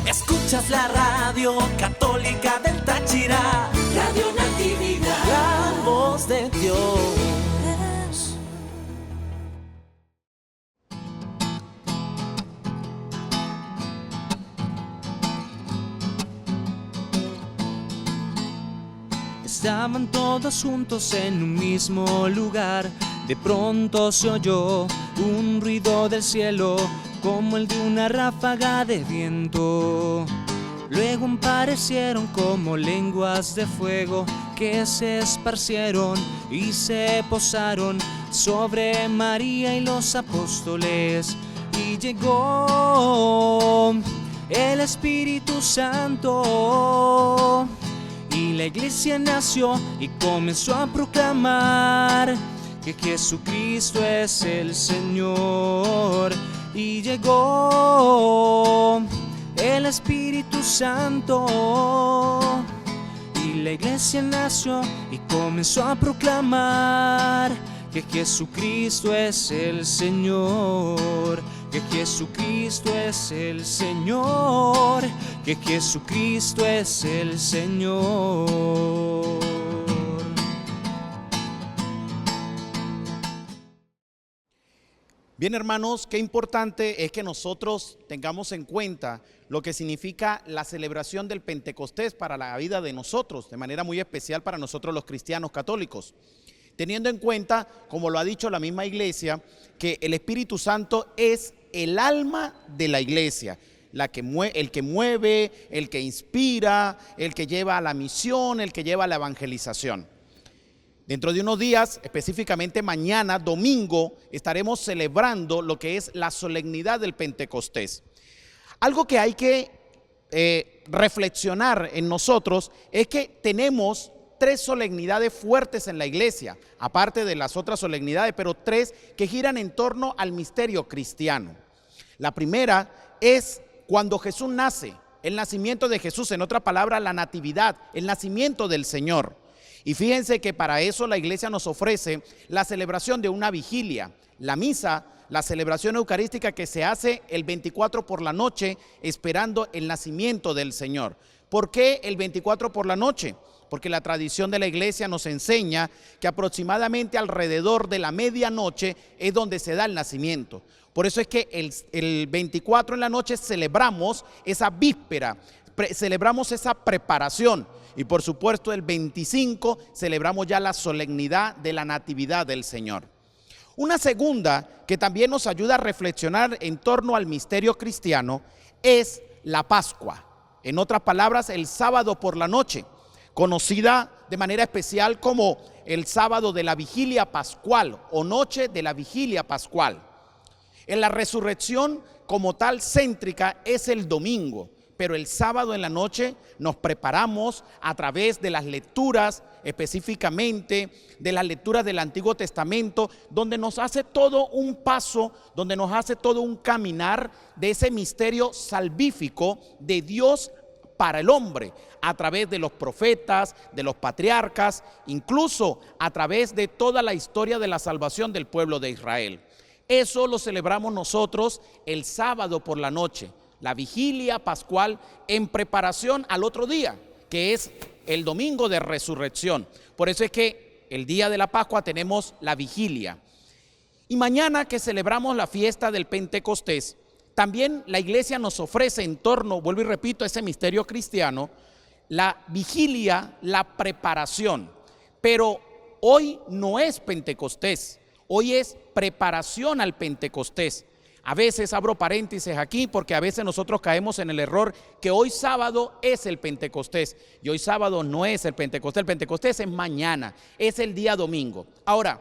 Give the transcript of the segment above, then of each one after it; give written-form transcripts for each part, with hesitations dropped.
Escuchas la radio católica del Táchira, Radio Natividad, la voz de Dios. Estaban todos juntos en un mismo lugar. De pronto se oyó un ruido del cielo, como el de una ráfaga de viento. Luego aparecieron como lenguas de fuego que se esparcieron y se posaron sobre María y los apóstoles. Y llegó el Espíritu Santo, y la iglesia nació y comenzó a proclamar que Jesucristo es el Señor. Y llegó el Espíritu Santo, y la iglesia nació y comenzó a proclamar que Jesucristo es el Señor, que Jesucristo es el Señor, que Jesucristo es el Señor. Bien, hermanos, qué importante es que nosotros tengamos en cuenta lo que significa la celebración del Pentecostés para la vida de nosotros, de manera muy especial para nosotros los cristianos católicos. Teniendo en cuenta, como lo ha dicho la misma iglesia, que el Espíritu Santo es el alma de la iglesia, el que mueve, el que inspira, el que lleva a la misión, el que lleva a la evangelización. Dentro de unos días, específicamente mañana, domingo, estaremos celebrando lo que es la solemnidad del Pentecostés. Algo que hay que reflexionar en nosotros es que tenemos 3 solemnidades fuertes en la iglesia, aparte de las otras solemnidades, pero 3 que giran en torno al misterio cristiano. La primera es cuando Jesús nace, el nacimiento de Jesús, en otra palabra, la natividad, el nacimiento del Señor. Y fíjense que para eso la iglesia nos ofrece la celebración de una vigilia, la misa, la celebración eucarística que se hace el 24 por la noche, esperando el nacimiento del Señor. ¿Por qué el 24 por la noche? Porque la tradición de la iglesia nos enseña que aproximadamente alrededor de la medianoche es donde se da el nacimiento. Por eso es que el 24 en la noche celebramos esa víspera, celebramos esa preparación. Y por supuesto el 25 celebramos ya la solemnidad de la natividad del Señor. Una segunda que también nos ayuda a reflexionar en torno al misterio cristiano es la Pascua. En otras palabras, el sábado por la noche, conocida de manera especial como el sábado de la vigilia pascual o noche de la vigilia pascual. En la resurrección como tal céntrica es el domingo, pero el sábado en la noche nos preparamos a través de las lecturas, específicamente de las lecturas del Antiguo Testamento, donde nos hace todo un paso, donde nos hace todo un caminar de ese misterio salvífico de Dios para el hombre, a través de los profetas, de los patriarcas, incluso a través de toda la historia de la salvación del pueblo de Israel. Eso lo celebramos nosotros el sábado por la noche, la vigilia pascual en preparación al otro día, que es el domingo de resurrección. Por eso es que el día de la Pascua tenemos la vigilia. Y mañana que celebramos la fiesta del Pentecostés, también la iglesia nos ofrece en torno, vuelvo y repito, ese misterio cristiano, la vigilia, la preparación. Pero hoy no es Pentecostés, hoy es preparación al Pentecostés. A veces abro paréntesis aquí porque a veces nosotros caemos en el error que hoy sábado es el Pentecostés y hoy sábado no es el Pentecostés es mañana, es el día domingo. Ahora,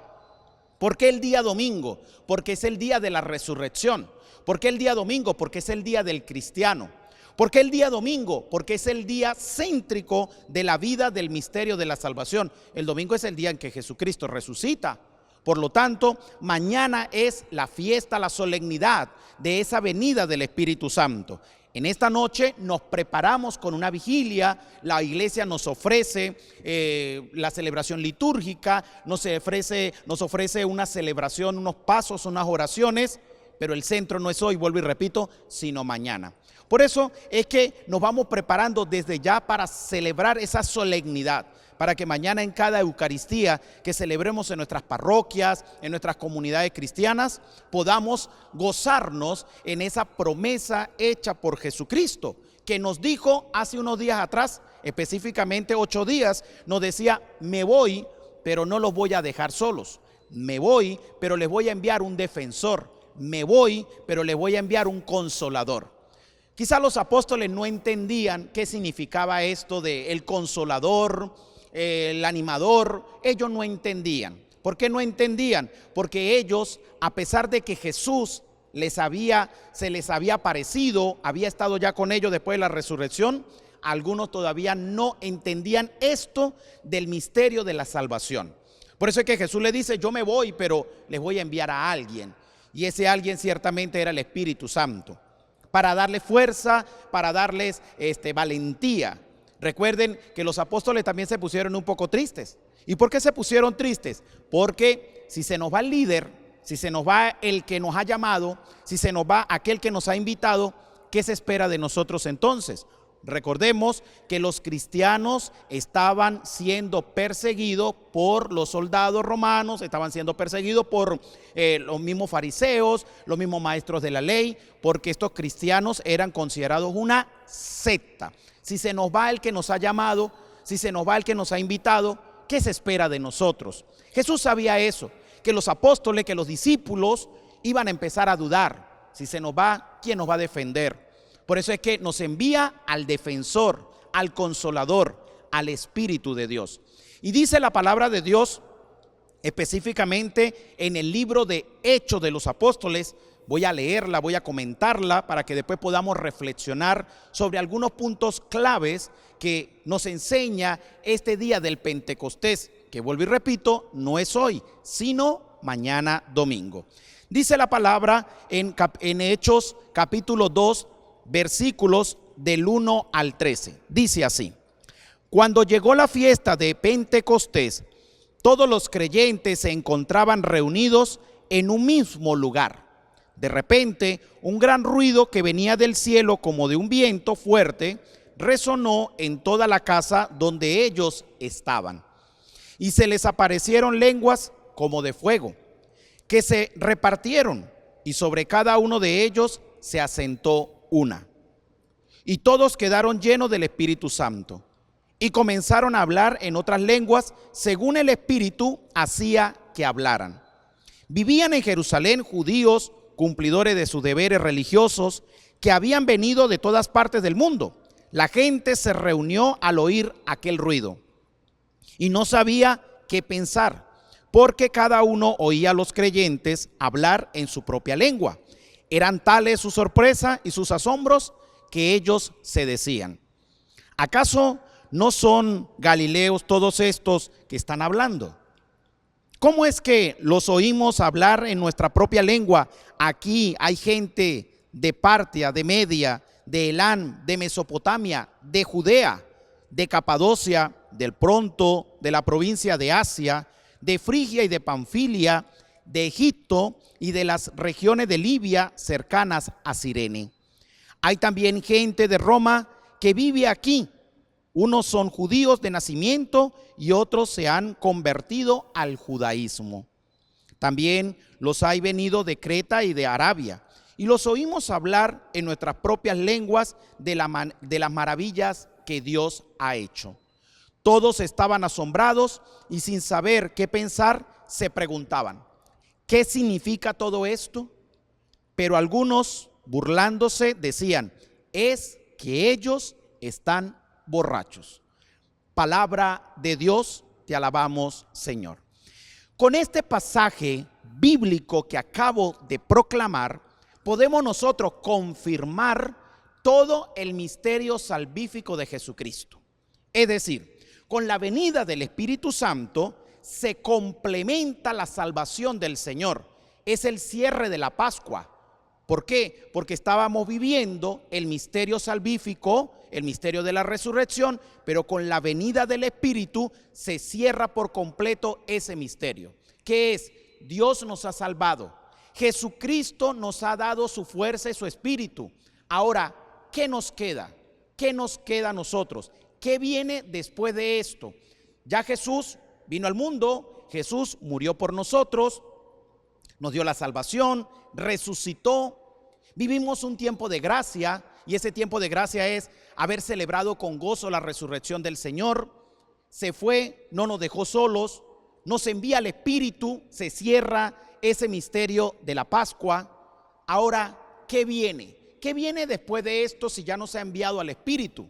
¿por qué el día domingo? Porque es el día de la resurrección. ¿Por qué el día domingo? Porque es el día del cristiano. ¿Por qué el día domingo? Porque es el día céntrico de la vida del misterio de la salvación. El domingo es el día en que Jesucristo resucita. Por lo tanto, mañana es la fiesta, la solemnidad de esa venida del Espíritu Santo. En esta noche nos preparamos con una vigilia, la iglesia nos ofrece la celebración litúrgica, nos ofrece una celebración, unos pasos, unas oraciones, pero el centro no es hoy, vuelvo y repito, sino mañana. Por eso es que nos vamos preparando desde ya para celebrar esa solemnidad, para que mañana en cada Eucaristía que celebremos en nuestras parroquias, en nuestras comunidades cristianas, podamos gozarnos en esa promesa hecha por Jesucristo, que nos dijo hace unos días atrás, específicamente 8 días, nos decía: me voy, pero no los voy a dejar solos. Me voy, pero les voy a enviar un defensor. Me voy, pero les voy a enviar un consolador. Quizá los apóstoles no entendían qué significaba esto de el consolador, el animador. Ellos no entendían. ¿Por qué no entendían? Porque ellos, a pesar de que Jesús se les había aparecido, había estado ya con ellos después de la resurrección, algunos todavía no entendían esto del misterio de la salvación. Por eso es que Jesús le dice: yo me voy, pero les voy a enviar a alguien. Y ese alguien ciertamente era el Espíritu Santo, para darles fuerza, para darles valentía. Recuerden que los apóstoles también se pusieron un poco tristes. ¿Y por qué se pusieron tristes? Porque si se nos va el líder, si se nos va el que nos ha llamado, si se nos va aquel que nos ha invitado, ¿qué se espera de nosotros entonces? Recordemos que los cristianos estaban siendo perseguidos por los soldados romanos, estaban siendo perseguidos por los mismos fariseos, los mismos maestros de la ley, porque estos cristianos eran considerados una secta. Si se nos va el que nos ha llamado, si se nos va el que nos ha invitado, ¿qué se espera de nosotros? Jesús sabía eso, que los apóstoles, que los discípulos iban a empezar a dudar. Si se nos va, ¿quién nos va a defender? Por eso es que nos envía al defensor, al consolador, al Espíritu de Dios. Y dice la palabra de Dios específicamente en el libro de Hechos de los Apóstoles. Voy a leerla, voy a comentarla para que después podamos reflexionar sobre algunos puntos claves que nos enseña este día del Pentecostés, que vuelvo y repito, no es hoy, sino mañana domingo. Dice la palabra en Hechos capítulo 2, versículos del 1 al 13. Dice así: cuando llegó la fiesta de Pentecostés, todos los creyentes se encontraban reunidos en un mismo lugar. De repente, un gran ruido que venía del cielo como de un viento fuerte resonó en toda la casa donde ellos estaban. Y se les aparecieron lenguas como de fuego, que se repartieron, y sobre cada uno de ellos se asentó una. Y todos quedaron llenos del Espíritu Santo y comenzaron a hablar en otras lenguas según el Espíritu hacía que hablaran. Vivían en Jerusalén judíos cumplidores de sus deberes religiosos que habían venido de todas partes del mundo. La gente se reunió al oír aquel ruido y no sabía qué pensar, porque cada uno oía a los creyentes hablar en su propia lengua. Eran tales su sorpresa y sus asombros que ellos se decían: ¿acaso no son galileos todos estos que están hablando? ¿Cómo es que los oímos hablar en nuestra propia lengua? Aquí hay gente de Partia, de Media, de Elán, de Mesopotamia, de Judea, de Capadocia, del Ponto, de la provincia de Asia, de Frigia y de Panfilia, de Egipto y de las regiones de Libia cercanas a Cirene. Hay también gente de Roma que vive aquí. Unos son judíos de nacimiento y otros se han convertido al judaísmo. También los hay venido de Creta y de Arabia, y los oímos hablar en nuestras propias lenguas de las maravillas que Dios ha hecho. Todos estaban asombrados y sin saber qué pensar se preguntaban: ¿qué significa todo esto? Pero algunos, burlándose, decían: es que ellos están borrachos. Palabra de Dios, te alabamos, Señor. Con este pasaje bíblico que acabo de proclamar, podemos nosotros confirmar todo el misterio salvífico de Jesucristo. Es decir, con la venida del Espíritu Santo se complementa la salvación del Señor. Es el cierre de la Pascua. ¿Por qué? Porque estábamos viviendo el misterio salvífico, el misterio de la resurrección, pero con la venida del Espíritu se cierra por completo ese misterio. ¿Qué es? Dios nos ha salvado. Jesucristo nos ha dado su fuerza y su Espíritu. Ahora, ¿qué nos queda? ¿Qué nos queda a nosotros? ¿Qué viene después de esto? Ya Jesús vino al mundo, Jesús murió por nosotros, nos dio la salvación, resucitó. Vivimos un tiempo de gracia y ese tiempo de gracia es haber celebrado con gozo la resurrección del Señor. Se fue, no nos dejó solos, nos envía el Espíritu, se cierra ese misterio de la Pascua. Ahora, ¿qué viene? ¿Qué viene después de esto si ya nos ha enviado al Espíritu?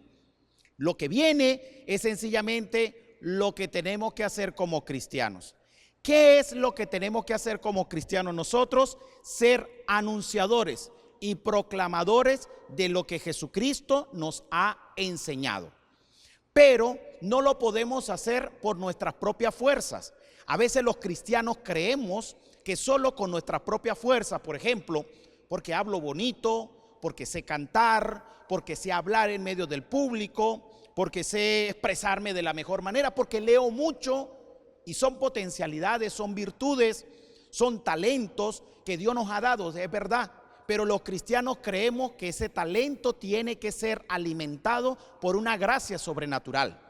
Lo que viene es sencillamente lo que tenemos que hacer como cristianos. ¿Qué es lo que tenemos que hacer como cristianos nosotros? Ser anunciadores y proclamadores de lo que Jesucristo nos ha enseñado. Pero no lo podemos hacer por nuestras propias fuerzas. A veces los cristianos creemos que solo con nuestras propias fuerzas, por ejemplo, porque hablo bonito, porque sé cantar, porque sé hablar en medio del público, porque sé expresarme de la mejor manera, porque leo mucho, y son potencialidades, son virtudes, son talentos que Dios nos ha dado, es verdad. Pero los cristianos creemos que ese talento tiene que ser alimentado por una gracia sobrenatural.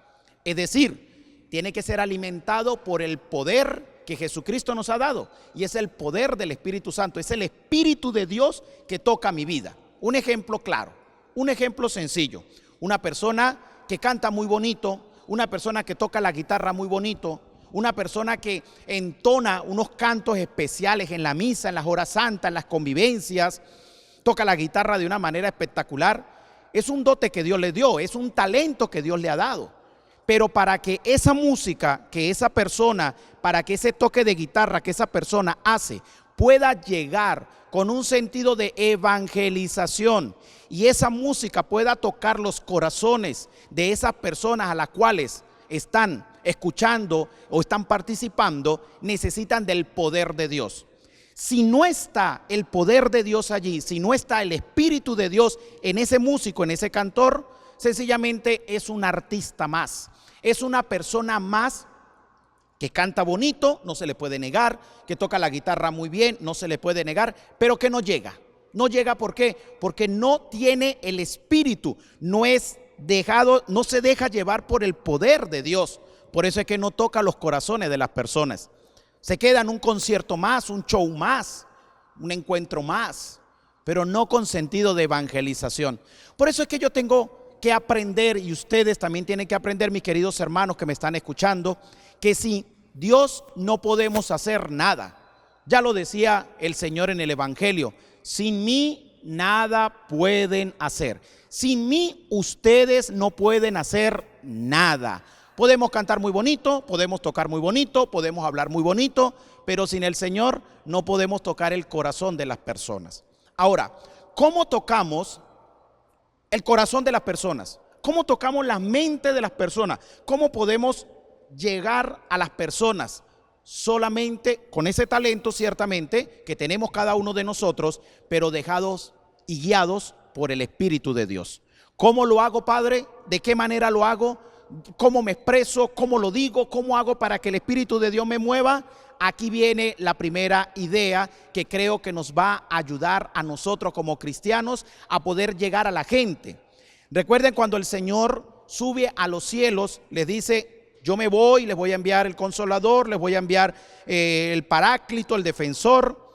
Es decir, tiene que ser alimentado por el poder que Jesucristo nos ha dado. Y es el poder del Espíritu Santo, es el Espíritu de Dios que toca mi vida. Un ejemplo claro, un ejemplo sencillo. Una persona que canta muy bonito, una persona que toca la guitarra muy bonito, una persona que entona unos cantos especiales en la misa, en las horas santas, en las convivencias, toca la guitarra de una manera espectacular. Es un dote que Dios le dio, es un talento que Dios le ha dado. Pero para que esa música que esa persona, para que ese toque de guitarra que esa persona hace, pueda llegar con un sentido de evangelización y esa música pueda tocar los corazones de esas personas a las cuales están escuchando o están participando, necesitan del poder de Dios. Si no está el poder de Dios allí, si no está el Espíritu de Dios en ese músico, en ese cantor, sencillamente es un artista más, es una persona más que canta bonito, no se le puede negar, que toca la guitarra muy bien, no se le puede negar, pero que no llega. No llega, ¿por qué? Porque no tiene el Espíritu, no se deja llevar por el poder de Dios. Por eso es que no toca los corazones de las personas. Se queda en un concierto más, un show más, un encuentro más, pero no con sentido de evangelización. Por eso es que yo tengo que aprender, y ustedes también tienen que aprender, mis queridos hermanos que me están escuchando, que sin Dios no podemos hacer nada. Ya lo decía el Señor en el Evangelio: sin mí nada pueden hacer. Sin mí ustedes no pueden hacer nada. Podemos cantar muy bonito, podemos tocar muy bonito, podemos hablar muy bonito, pero sin el Señor no podemos tocar el corazón de las personas. Ahora, ¿cómo tocamos el corazón de las personas? ¿Cómo tocamos la mente de las personas? ¿Cómo podemos llegar a las personas? Solamente con ese talento, ciertamente, que tenemos cada uno de nosotros, pero dejados y guiados por el Espíritu de Dios. ¿Cómo lo hago, Padre? ¿De qué manera lo hago? ¿Cómo me expreso? ¿Cómo lo digo? ¿Cómo hago para que el Espíritu de Dios me mueva? Aquí viene la primera idea que creo que nos va a ayudar a nosotros como cristianos a poder llegar a la gente. Recuerden cuando el Señor sube a los cielos, les dice: yo me voy, les voy a enviar el Consolador, les voy a enviar el Paráclito, el Defensor.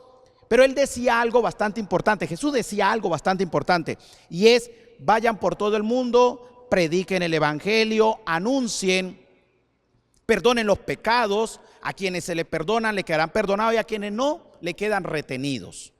Pero Él decía algo bastante importante, Jesús decía algo bastante importante, y es: vayan por todo el mundo, prediquen el Evangelio, anuncien, perdonen los pecados. A quienes se les perdonan le quedarán perdonados y a quienes no le quedan retenidos.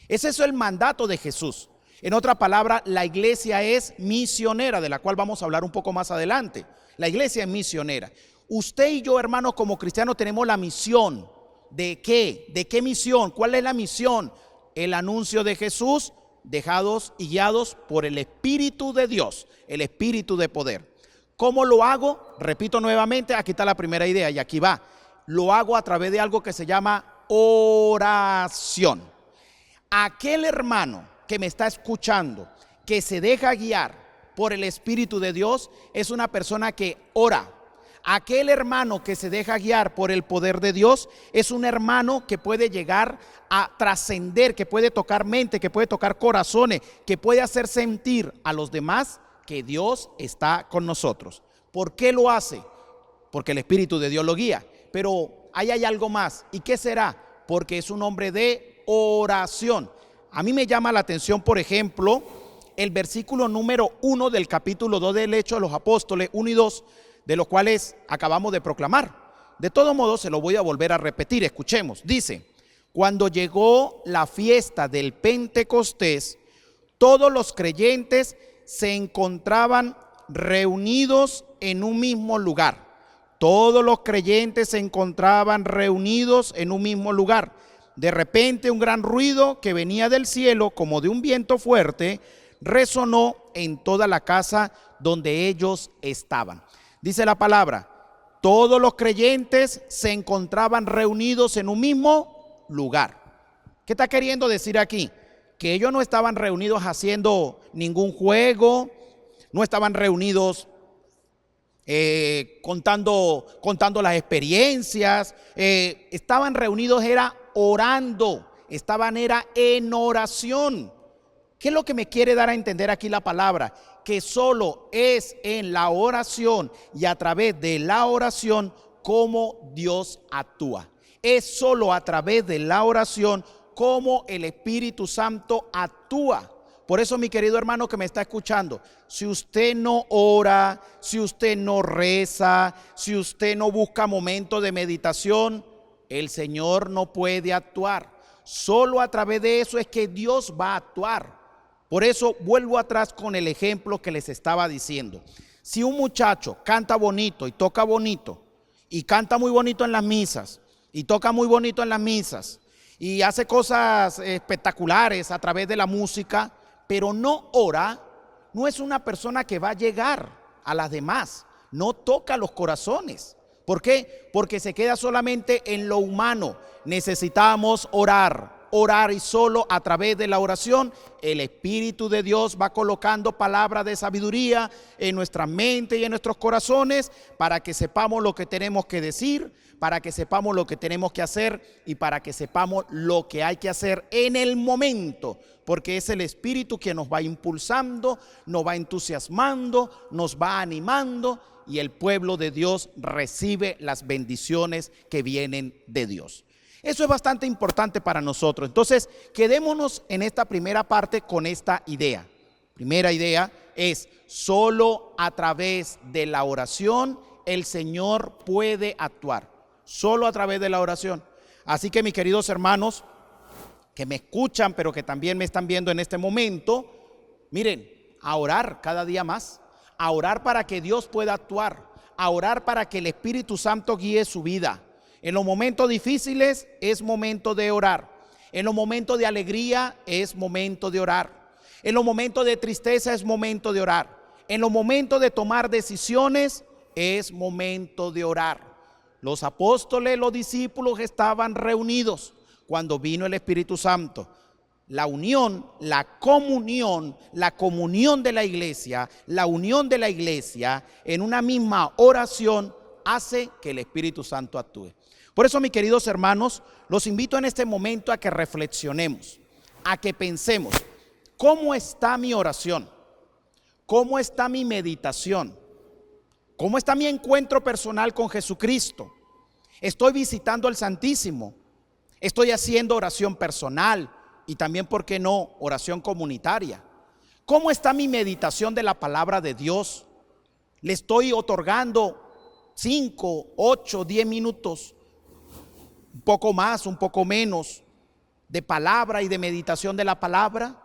Ese es el mandato de Jesús. En otra palabra, la iglesia es misionera, de la cual vamos a hablar un poco más adelante. La iglesia es misionera. Usted y yo, hermanos, como cristianos tenemos la misión. ¿De qué? ¿De qué misión? ¿Cuál es la misión? El anuncio de Jesús, dejados y guiados por el Espíritu de Dios, el Espíritu de poder. ¿Cómo lo hago? Repito nuevamente, aquí está la primera idea y aquí va. Lo hago a través de algo que se llama oración. Aquel hermano que me está escuchando, que se deja guiar por el Espíritu de Dios, es una persona que ora. Aquel hermano que se deja guiar por el poder de Dios es un hermano que puede llegar a trascender, que puede tocar mente, que puede tocar corazones, que puede hacer sentir a los demás que Dios está con nosotros. ¿Por qué lo hace? Porque el Espíritu de Dios lo guía. Pero ahí hay algo más. ¿Y qué será? Porque es un hombre de oración. A mí me llama la atención, por ejemplo, el versículo número 1 del capítulo 2 del Hechos de los Apóstoles, 1 y 2, de los cuales acabamos de proclamar. De todo modo, se lo voy a volver a repetir. Escuchemos. Dice: cuando llegó la fiesta del Pentecostés, todos los creyentes se encontraban reunidos en un mismo lugar. Todos los creyentes se encontraban reunidos en un mismo lugar. De repente un gran ruido que venía del cielo, como de un viento fuerte, resonó en toda la casa donde ellos estaban. Dice la palabra: todos los creyentes se encontraban reunidos en un mismo lugar. ¿Qué está queriendo decir aquí? Que ellos no estaban reunidos haciendo ningún juego, no estaban reunidos contando las experiencias, estaban reunidos era orando, estaban era en oración. ¿Qué es lo que me quiere dar a entender aquí la palabra? Que solo es en la oración y a través de la oración como Dios actúa. Es solo a través de la oración como el Espíritu Santo actúa. Por eso, mi querido hermano que me está escuchando, si usted no ora, si usted no reza, si usted no busca momentos de meditación, el Señor no puede actuar. Solo a través de eso es que Dios va a actuar. Por eso vuelvo atrás con el ejemplo que les estaba diciendo. Si un muchacho canta bonito y toca bonito, y canta muy bonito en las misas, y toca muy bonito en las misas, y hace cosas espectaculares a través de la música, pero no ora, no es una persona que va a llegar a las demás, no toca los corazones. ¿Por qué? Porque se queda solamente en lo humano. Necesitamos orar y solo a través de la oración el Espíritu de Dios va colocando palabras de sabiduría en nuestra mente y en nuestros corazones para que sepamos lo que tenemos que decir, para que sepamos lo que tenemos que hacer y para que sepamos lo que hay que hacer en el momento, porque es el Espíritu que nos va impulsando, nos va entusiasmando, nos va animando y el pueblo de Dios recibe las bendiciones que vienen de Dios. Eso es bastante importante para nosotros. Entonces, quedémonos en esta primera parte con esta idea. Primera idea es: solo a través de la oración el Señor puede actuar. Solo a través de la oración. Así que, mis queridos hermanos que me escuchan, pero que también me están viendo en este momento, miren, a orar cada día más, a orar para que Dios pueda actuar, a orar para que el Espíritu Santo guíe su vida. En los momentos difíciles es momento de orar. En los momentos de alegría es momento de orar. En los momentos de tristeza es momento de orar. En los momentos de tomar decisiones es momento de orar. Los apóstoles, los discípulos estaban reunidos cuando vino el Espíritu Santo. La unión, la comunión de la iglesia, la unión de la iglesia en una misma oración hace que el Espíritu Santo actúe. Por eso, mis queridos hermanos, los invito en este momento a que reflexionemos, a que pensemos: ¿cómo está mi oración? ¿Cómo está mi meditación? ¿Cómo está mi encuentro personal con Jesucristo? ¿Estoy visitando al Santísimo? ¿Estoy haciendo oración personal? Y también, ¿por qué no, oración comunitaria? ¿Cómo está mi meditación de la palabra de Dios? ¿Le estoy otorgando 5, 8, 10 minutos? Un poco más, un poco menos de palabra y de meditación de la palabra.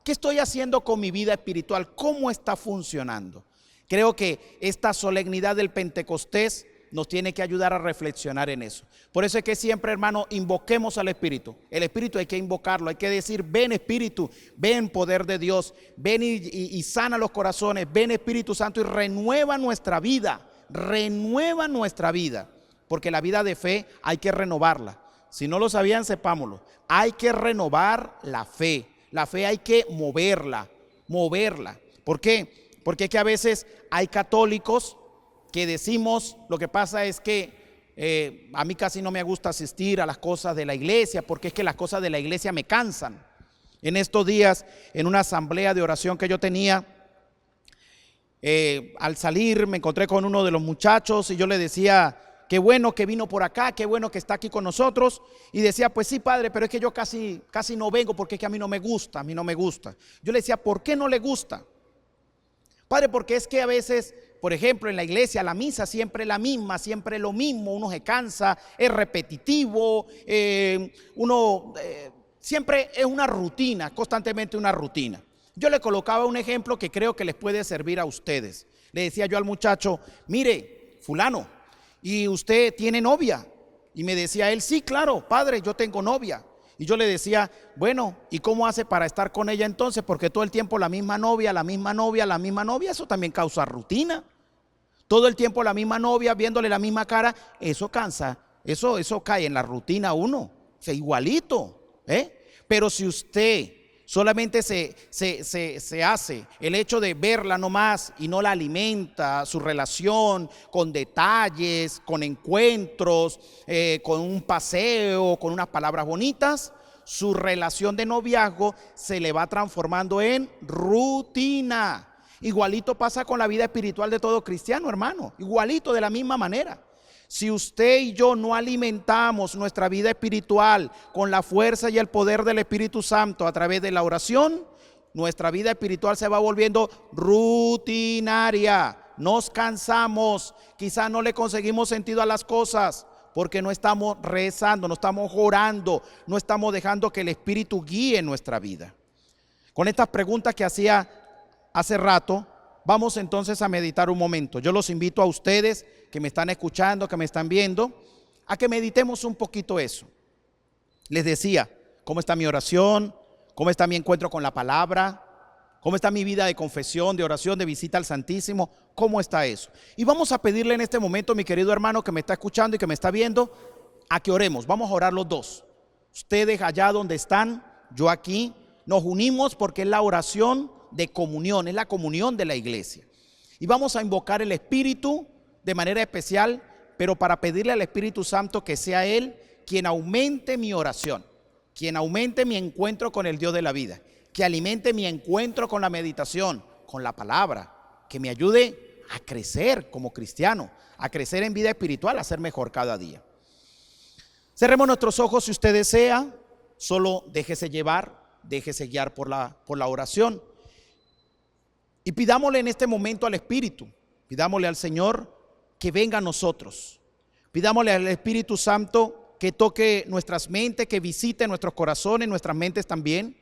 ¿Qué estoy haciendo con mi vida espiritual? ¿Cómo está funcionando? Creo que esta solemnidad del Pentecostés nos tiene que ayudar a reflexionar en eso. Por eso es que siempre, hermano, invoquemos al Espíritu. El Espíritu hay que invocarlo, hay que decir: ven Espíritu, ven poder de Dios, ven y sana los corazones, ven Espíritu Santo y renueva nuestra vida, porque la vida de fe hay que renovarla. Si no lo sabían, sepámoslo, hay que renovar la fe hay que moverla. ¿Por qué? Porque es que a veces hay católicos que decimos, lo que pasa es que a mí casi no me gusta asistir a las cosas de la iglesia, porque es que las cosas de la iglesia me cansan. En estos días, en una asamblea de oración que yo tenía, al salir me encontré con uno de los muchachos y yo le decía, qué bueno que vino por acá, qué bueno que está aquí con nosotros. Y decía, pues sí, padre, pero es que yo casi no vengo porque es que a mí no me gusta, Yo le decía, ¿por qué no le gusta? Padre, porque es que a veces, por ejemplo, en la iglesia, la misa siempre es la misma, siempre es lo mismo, uno se cansa, es repetitivo, siempre es una rutina, constantemente una rutina. Yo le colocaba un ejemplo que creo que les puede servir a ustedes. Le decía yo al muchacho, mire, fulano, ¿y usted tiene novia? Y me decía él, sí, claro, padre, yo tengo novia. Y yo le decía, bueno, ¿y cómo hace para estar con ella entonces? Porque todo el tiempo la misma novia, eso también causa rutina. Todo el tiempo la misma novia, viéndole la misma cara, eso cansa, eso cae en la rutina uno, o sea, igualito, Pero si usted solamente se hace el hecho de verla nomás y no la alimenta, su relación con detalles, con encuentros, con un paseo, con unas palabras bonitas, su relación de noviazgo se le va transformando en rutina. Igualito pasa con la vida espiritual de todo cristiano, hermano, igualito, de la misma manera. Si usted y yo no alimentamos nuestra vida espiritual con la fuerza y el poder del Espíritu Santo a través de la oración, nuestra vida espiritual se va volviendo rutinaria. Nos cansamos, quizás no le conseguimos sentido a las cosas porque no estamos rezando, no estamos orando, no estamos dejando que el Espíritu guíe nuestra vida. Con estas preguntas que hacía hace rato, vamos entonces a meditar un momento. Yo los invito a ustedes que me están escuchando, que me están viendo, a que meditemos un poquito eso. Les decía, ¿cómo está mi oración? ¿Cómo está mi encuentro con la palabra? ¿Cómo está mi vida de confesión, de oración, de visita al Santísimo? ¿Cómo está eso? Y vamos a pedirle en este momento, mi querido hermano que me está escuchando y que me está viendo, a que oremos. Vamos a orar los dos. Ustedes allá donde están, yo aquí. Nos unimos porque es la oración de comunión, es la comunión de la iglesia. Y vamos a invocar el Espíritu de manera especial, pero para pedirle al Espíritu Santo que sea Él quien aumente mi oración, quien aumente mi encuentro con el Dios de la vida, que alimente mi encuentro con la meditación, con la palabra, que me ayude a crecer como cristiano, a crecer en vida espiritual, a ser mejor cada día. Cerremos nuestros ojos si usted desea, solo déjese llevar, déjese guiar por la oración. Y pidámosle en este momento al Espíritu, pidámosle al Señor que venga a nosotros. Pidámosle al Espíritu Santo que toque nuestras mentes, que visite nuestros corazones, nuestras mentes también,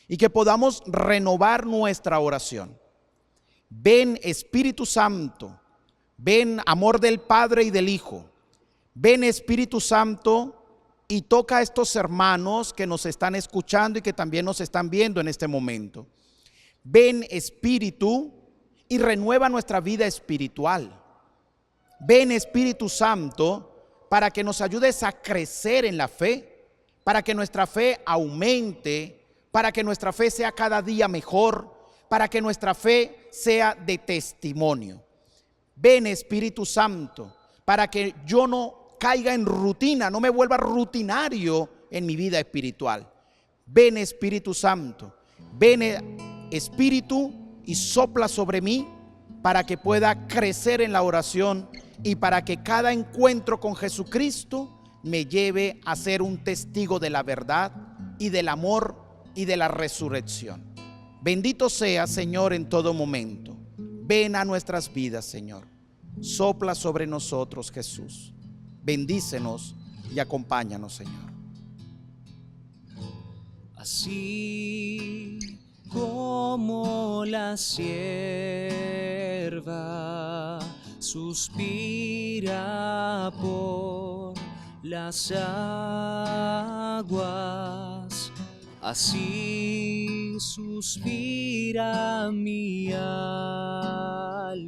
y que podamos renovar nuestra oración. Ven Espíritu Santo, ven amor del Padre y del Hijo, ven Espíritu Santo y toca a estos hermanos que nos están escuchando y que también nos están viendo en este momento. Ven Espíritu y renueva nuestra vida espiritual. Ven Espíritu Santo para que nos ayudes a crecer en la fe, para que nuestra fe aumente, para que nuestra fe sea cada día mejor, para que nuestra fe sea de testimonio. Ven Espíritu Santo para que yo no caiga en rutina, no me vuelva rutinario en mi vida espiritual. Ven Espíritu Santo, ven Espíritu y sopla sobre mí para que pueda crecer en la oración y para que cada encuentro con Jesucristo me lleve a ser un testigo de la verdad y del amor y de la resurrección. Bendito sea, Señor, en todo momento. Ven a nuestras vidas, Señor. Sopla sobre nosotros, Jesús. Bendícenos y acompáñanos, Señor. Así como la sierva suspira por las aguas, así suspira mi alma.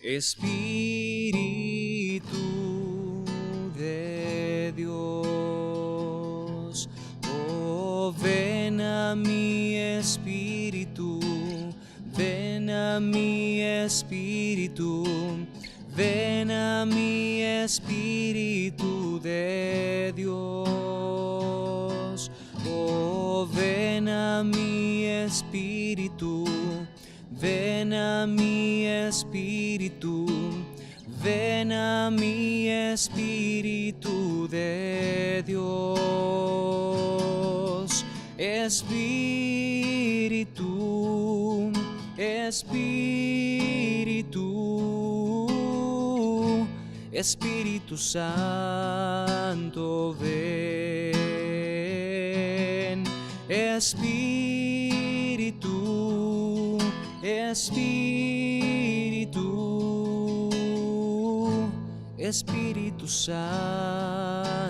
Espíritu de Dios, oh, ven a mi espíritu, ven a a mi espíritu, ven a mi espíritu de Dios. Oh, ven a mi espíritu, ven a mi espíritu, ven a mi espíritu de Dios. Espíritu, Espíritu, Espíritu Santo, ven. Espíritu, Espíritu, Espíritu Santo,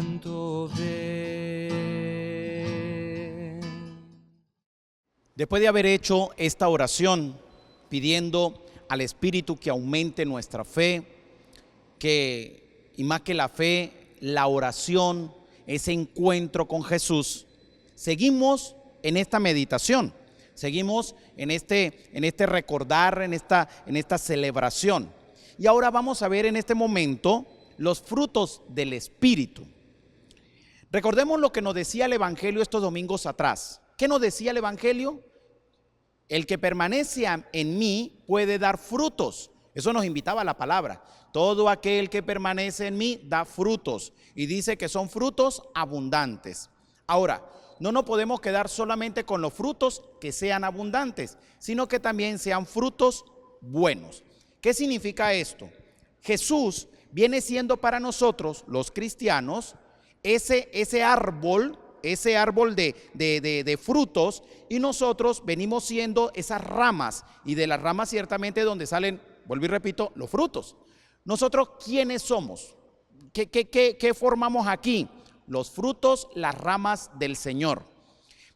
ven. Después de haber hecho esta oración, pidiendo al Espíritu que aumente nuestra fe, y más que la fe, la oración, ese encuentro con Jesús, seguimos en esta meditación, seguimos en este recordar, en esta celebración. Y ahora vamos a ver en este momento los frutos del Espíritu. Recordemos lo que nos decía el Evangelio estos domingos atrás. ¿Qué nos decía el Evangelio? El que permanece en mí puede dar frutos. Eso nos invitaba a la palabra. Todo aquel que permanece en mí da frutos. Y dice que son frutos abundantes. Ahora, no nos podemos quedar solamente con los frutos que sean abundantes, sino que también sean frutos buenos. ¿Qué significa esto? Jesús viene siendo para nosotros, los cristianos, ese árbol de frutos, y nosotros venimos siendo esas ramas, y de las ramas ciertamente donde salen, vuelvo y repito, los frutos. Nosotros, ¿quiénes somos? ¿Qué formamos aquí? Los frutos, las ramas del Señor.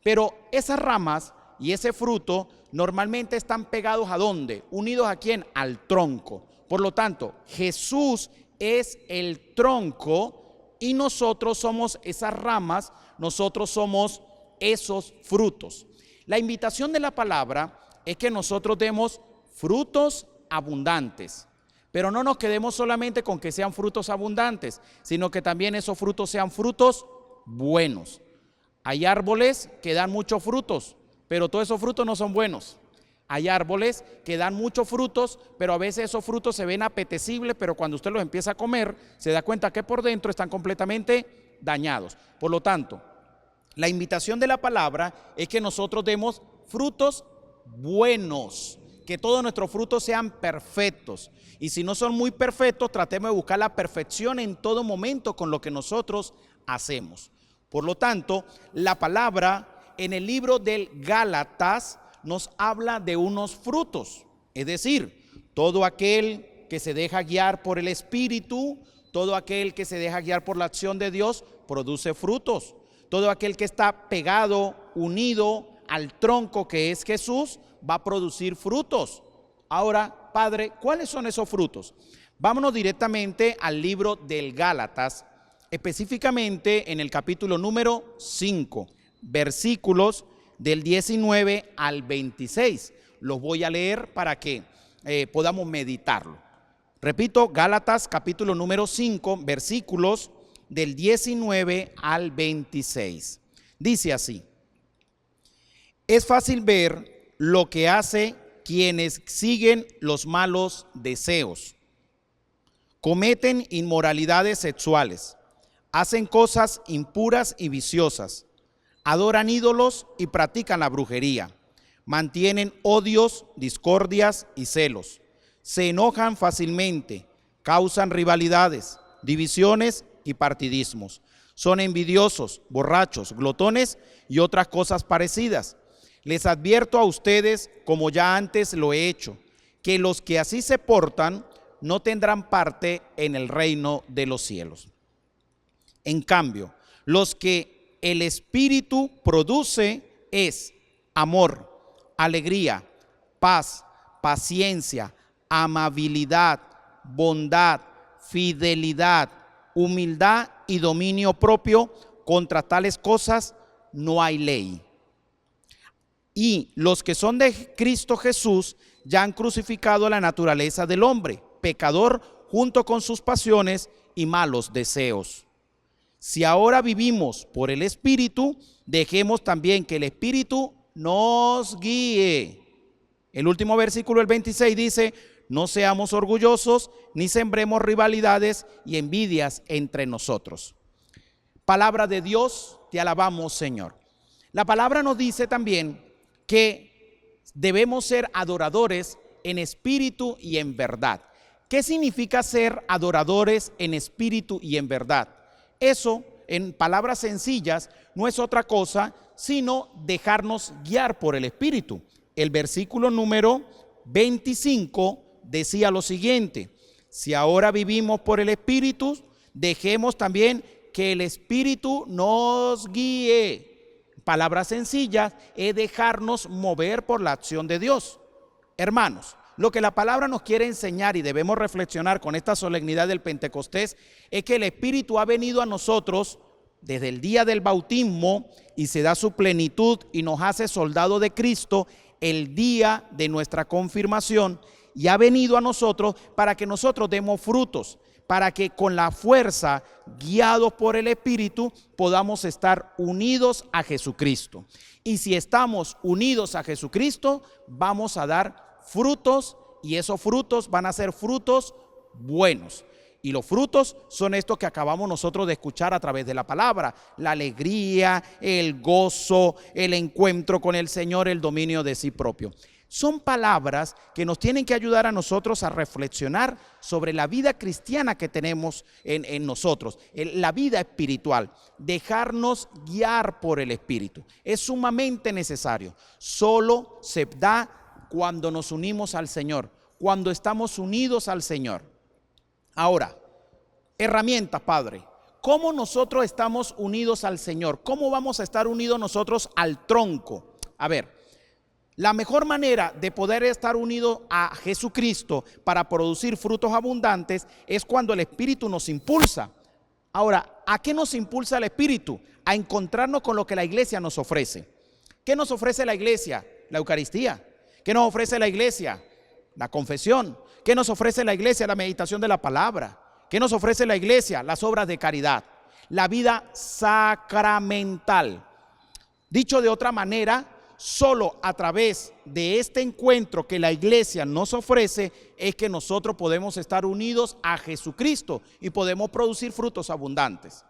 Pero esas ramas y ese fruto normalmente están pegados ¿a dónde? Unidos ¿a quién? Al tronco. Por lo tanto, Jesús es el tronco y nosotros somos esas ramas, nosotros somos esos frutos. La invitación de la palabra es que nosotros demos frutos abundantes, pero no nos quedemos solamente con que sean frutos abundantes, sino que también esos frutos sean frutos buenos. Hay árboles que dan muchos frutos, pero todos esos frutos no son buenos. Hay árboles que dan muchos frutos, pero a veces esos frutos se ven apetecibles, pero cuando usted los empieza a comer, se da cuenta que por dentro están completamente dañados. Por lo tanto, la invitación de la palabra es que nosotros demos frutos buenos, que todos nuestros frutos sean perfectos. Y si no son muy perfectos, tratemos de buscar la perfección en todo momento con lo que nosotros hacemos. Por lo tanto, la palabra en el libro del Gálatas nos habla de unos frutos, es decir, todo aquel que se deja guiar por el Espíritu, todo aquel que se deja guiar por la acción de Dios, produce frutos. Todo aquel que está pegado, unido al tronco que es Jesús, va a producir frutos. Ahora, Padre, ¿cuáles son esos frutos? Vámonos directamente al libro del Gálatas, específicamente en el capítulo número 5, versículos del 19 al 26. Los voy a leer para que podamos meditarlo. Repito, Gálatas capítulo número 5, versículos del 19 al 26. Dice así: es fácil ver lo que hace quienes siguen los malos deseos. Cometen inmoralidades sexuales, hacen cosas impuras y viciosas, adoran ídolos y practican la brujería, mantienen odios, discordias y celos, se enojan fácilmente, causan rivalidades, divisiones y partidismos, son envidiosos, borrachos, glotones y otras cosas parecidas. Les advierto a ustedes, como ya antes lo he hecho, que los que así se portan no tendrán parte en el reino de los cielos. En cambio, los que el Espíritu produce es amor, alegría, paz, paciencia, amabilidad, bondad, fidelidad, humildad y dominio propio. Contra tales cosas no hay ley. Y los que son de Cristo Jesús ya han crucificado la naturaleza del hombre, pecador, junto con sus pasiones y malos deseos. Si ahora vivimos por el Espíritu, dejemos también que el Espíritu nos guíe. El último versículo, el 26, dice: no seamos orgullosos, ni sembremos rivalidades y envidias entre nosotros. Palabra de Dios, te alabamos, Señor. La palabra nos dice también que debemos ser adoradores en espíritu y en verdad. ¿Qué significa ser adoradores en espíritu y en verdad? Eso, en palabras sencillas, no es otra cosa sino dejarnos guiar por el Espíritu. El versículo número 25 decía lo siguiente: si ahora vivimos por el Espíritu, dejemos también que el Espíritu nos guíe. Palabras sencillas es dejarnos mover por la acción de Dios. Hermanos, lo que la palabra nos quiere enseñar y debemos reflexionar con esta solemnidad del Pentecostés es que el Espíritu ha venido a nosotros desde el día del bautismo y se da su plenitud y nos hace soldado de Cristo el día de nuestra confirmación, y ha venido a nosotros para que nosotros demos frutos, para que con la fuerza, guiados por el Espíritu, podamos estar unidos a Jesucristo. Y si estamos unidos a Jesucristo, vamos a dar frutos, y esos frutos van a ser frutos buenos. Y los frutos son estos que acabamos nosotros de escuchar a través de la palabra: la alegría, el gozo, el encuentro con el Señor, el dominio de sí propio. Son palabras que nos tienen que ayudar a nosotros a reflexionar sobre la vida cristiana que tenemos en nosotros, la vida espiritual. Dejarnos guiar por el Espíritu es sumamente necesario. Solo se da cuando nos unimos al Señor, cuando estamos unidos al Señor. Ahora, herramientas, Padre. ¿Cómo nosotros estamos unidos al Señor? ¿Cómo vamos a estar unidos nosotros al tronco? A ver, la mejor manera de poder estar unido a Jesucristo para producir frutos abundantes es cuando el Espíritu nos impulsa. Ahora, ¿a qué nos impulsa el Espíritu? A encontrarnos con lo que la iglesia nos ofrece. ¿Qué nos ofrece la iglesia? La Eucaristía. ¿Qué nos ofrece la iglesia? La confesión. ¿Qué nos ofrece la iglesia? La meditación de la palabra. ¿Qué nos ofrece la iglesia? Las obras de caridad. La vida sacramental. Dicho de otra manera, solo a través de este encuentro que la iglesia nos ofrece es que nosotros podemos estar unidos a Jesucristo y podemos producir frutos abundantes.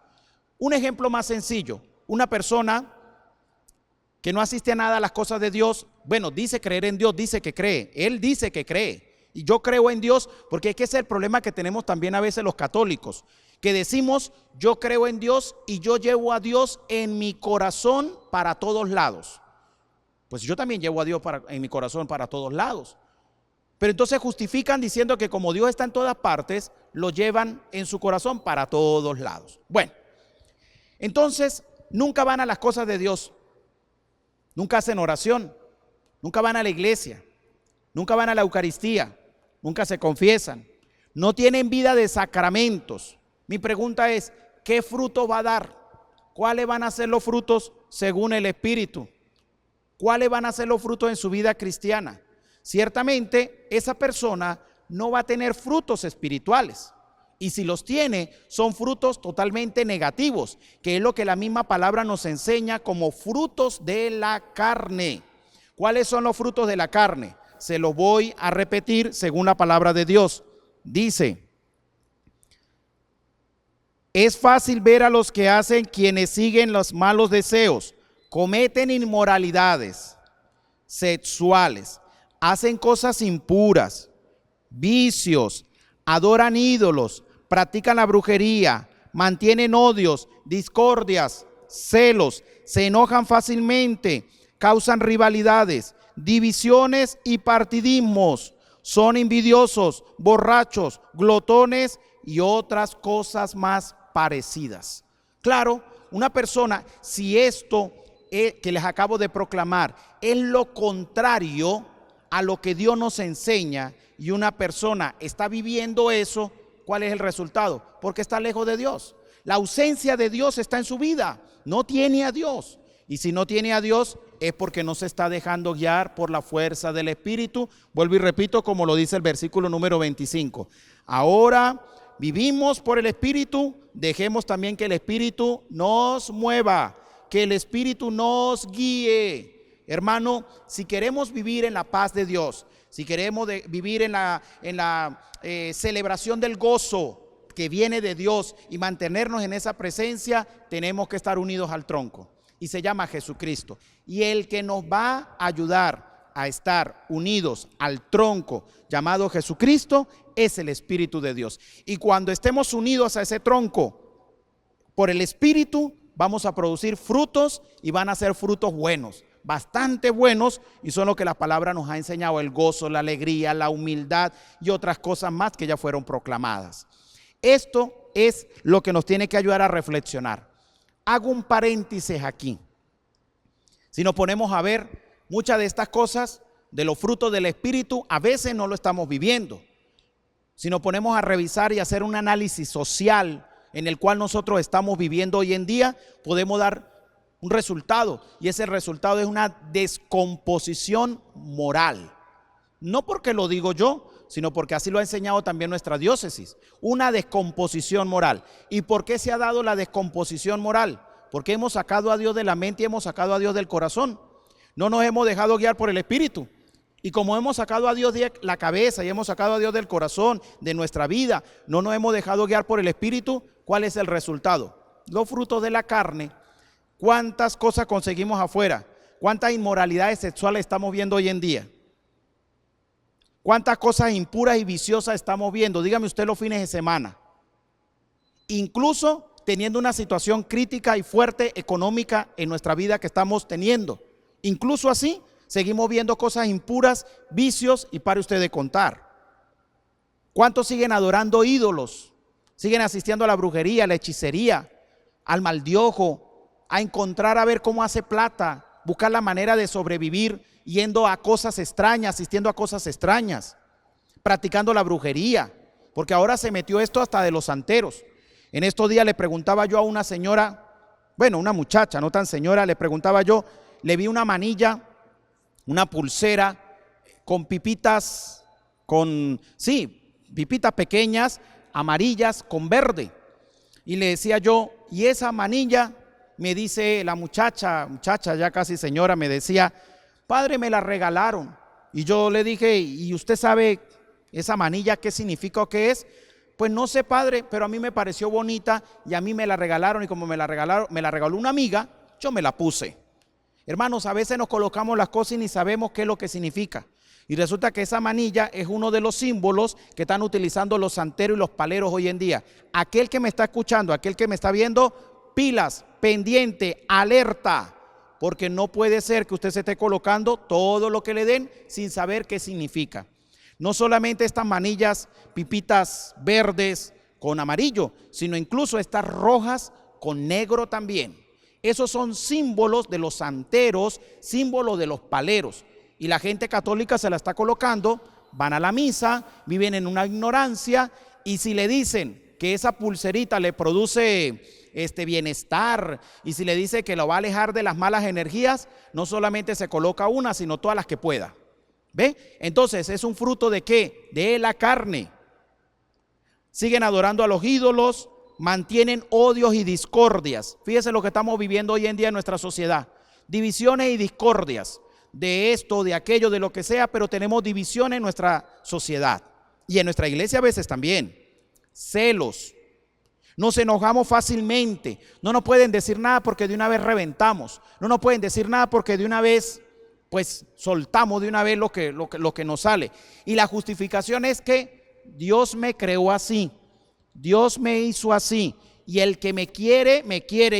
Un ejemplo más sencillo: una persona que no asiste a nada a las cosas de Dios, bueno, dice creer en Dios, dice que cree, él dice que cree. Y yo creo en Dios, porque es que ese es el problema que tenemos también a veces los católicos, que decimos yo creo en Dios y yo llevo a Dios en mi corazón para todos lados. Pues yo también llevo a Dios en mi corazón para todos lados. Pero entonces justifican diciendo que como Dios está en todas partes, lo llevan en su corazón para todos lados. Bueno, entonces nunca van a las cosas de Dios, nunca hacen oración, nunca van a la iglesia, nunca van a la Eucaristía, nunca se confiesan, no tienen vida de sacramentos. Mi pregunta es, ¿qué fruto va a dar? ¿Cuáles van a ser los frutos según el Espíritu? ¿Cuáles van a ser los frutos en su vida cristiana? Ciertamente esa persona no va a tener frutos espirituales, y si los tiene son frutos totalmente negativos, que es lo que la misma palabra nos enseña como frutos de la carne. ¿Cuáles son los frutos de la carne? Se los voy a repetir según la palabra de Dios. Dice: es fácil ver a los que hacen quienes siguen los malos deseos, cometen inmoralidades sexuales, hacen cosas impuras, vicios, adoran ídolos, practican la brujería, mantienen odios, discordias, celos, se enojan fácilmente, causan rivalidades, divisiones y partidismos, son envidiosos, borrachos, glotones y otras cosas más parecidas. Claro, una persona, si esto que les acabo de proclamar es lo contrario a lo que Dios nos enseña, y una persona está viviendo eso, ¿cuál es el resultado? Porque está lejos de Dios. La ausencia de Dios está en su vida, no tiene a Dios. Y si no tiene a Dios es porque no se está dejando guiar por la fuerza del Espíritu. Vuelvo y repito como lo dice el versículo número 25. Ahora vivimos por el Espíritu, dejemos también que el Espíritu nos mueva, que el Espíritu nos guíe. Hermano, si queremos vivir en la paz de Dios, si queremos vivir en la celebración del gozo que viene de Dios y mantenernos en esa presencia, tenemos que estar unidos al tronco. Y se llama Jesucristo. Y el que nos va a ayudar a estar unidos al tronco llamado Jesucristo es el Espíritu de Dios. Y cuando estemos unidos a ese tronco por el Espíritu, vamos a producir frutos y van a ser frutos buenos, bastante buenos, y son lo que la palabra nos ha enseñado: el gozo, la alegría, la humildad y otras cosas más que ya fueron proclamadas. Esto es lo que nos tiene que ayudar a reflexionar. Hago un paréntesis aquí. Si nos ponemos a ver, muchas de estas cosas de los frutos del Espíritu a veces no lo estamos viviendo. Si nos ponemos a revisar y hacer un análisis social en el cual nosotros estamos viviendo hoy en día, podemos dar un resultado, y ese resultado es una descomposición moral. No porque lo digo yo, sino porque así lo ha enseñado también nuestra diócesis, una descomposición moral. ¿Y por qué se ha dado la descomposición moral? Porque hemos sacado a Dios de la mente y hemos sacado a Dios del corazón. No nos hemos dejado guiar por el Espíritu. Y como hemos sacado a Dios de la cabeza y hemos sacado a Dios del corazón, de nuestra vida, no nos hemos dejado guiar por el Espíritu, ¿cuál es el resultado? Los frutos de la carne. ¿Cuántas cosas conseguimos afuera? ¿Cuántas inmoralidades sexuales estamos viendo hoy en día? ¿Cuántas cosas impuras y viciosas estamos viendo? Dígame usted los fines de semana. Incluso teniendo una situación crítica y fuerte económica en nuestra vida que estamos teniendo. Incluso así, seguimos viendo cosas impuras, vicios, y pare usted de contar. ¿Cuántos siguen adorando ídolos? Siguen asistiendo a la brujería, a la hechicería, al maldiojo, a encontrar a ver cómo hace plata, buscar la manera de sobrevivir yendo a cosas extrañas, asistiendo a cosas extrañas, practicando la brujería, porque ahora se metió esto hasta de los santeros. En estos días le preguntaba yo a una señora, bueno, una muchacha, no tan señora, le preguntaba yo, le vi una manilla, una pulsera con pipitas, pipitas pequeñas, amarillas con verde. Y le decía yo, ¿y esa manilla? Me dice la muchacha ya casi señora, me decía, padre, me la regalaron. Y yo le dije, ¿y usted sabe esa manilla qué significa o qué es? Pues no sé, padre, pero a mí me pareció bonita y a mí me la regalaron, y como me la regaló una amiga, yo me la puse. Hermanos, a veces nos colocamos las cosas y ni sabemos qué es lo que significa. Y resulta que esa manilla es uno de los símbolos que están utilizando los santeros y los paleros hoy en día. Aquel que me está escuchando, aquel que me está viendo, pilas, pendiente, alerta, porque no puede ser que usted se esté colocando todo lo que le den sin saber qué significa. No solamente estas manillas, pipitas verdes con amarillo, sino incluso estas rojas con negro también. Esos son símbolos de los santeros, símbolos de los paleros. Y la gente católica se la está colocando, van a la misa, viven en una ignorancia, y si le dicen que esa pulserita le produce bienestar, y si le dice que lo va a alejar de las malas energías, no solamente se coloca una, sino todas las que pueda. ¿Ve? Entonces es un fruto de ¿qué? De la carne. Siguen adorando a los ídolos, mantienen odios y discordias. Fíjese lo que estamos viviendo hoy en día en nuestra sociedad. Divisiones y discordias. De esto, de aquello, de lo que sea, pero tenemos división en nuestra sociedad. Y en nuestra iglesia a veces también. Celos. Nos enojamos fácilmente. No nos pueden decir nada porque de una vez reventamos. No nos pueden decir nada porque de una vez pues soltamos de una vez lo que nos sale. Y la justificación es que Dios me creó así, Dios me hizo así, y el que me quiere,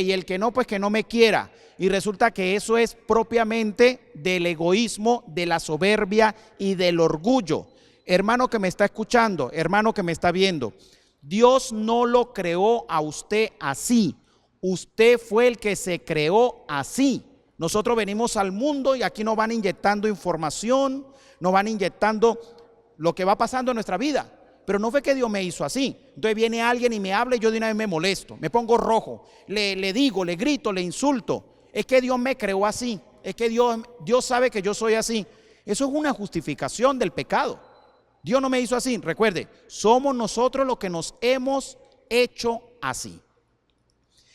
y el que no, pues que no me quiera. Y resulta que eso es propiamente del egoísmo, de la soberbia y del orgullo. Hermano que me está escuchando, hermano que me está viendo, Dios no lo creó a usted así, usted fue el que se creó así. Nosotros venimos al mundo y aquí nos van inyectando información, nos van inyectando lo que va pasando en nuestra vida. Pero no fue que Dios me hizo así. Entonces viene alguien y me habla y yo de una vez me molesto, me pongo rojo, le digo, le grito, le insulto. es que Dios me creó así, es que Dios sabe que yo soy así. Eso es una justificación del pecado. Dios no me hizo así. Recuerde, somos nosotros los que nos hemos hecho así.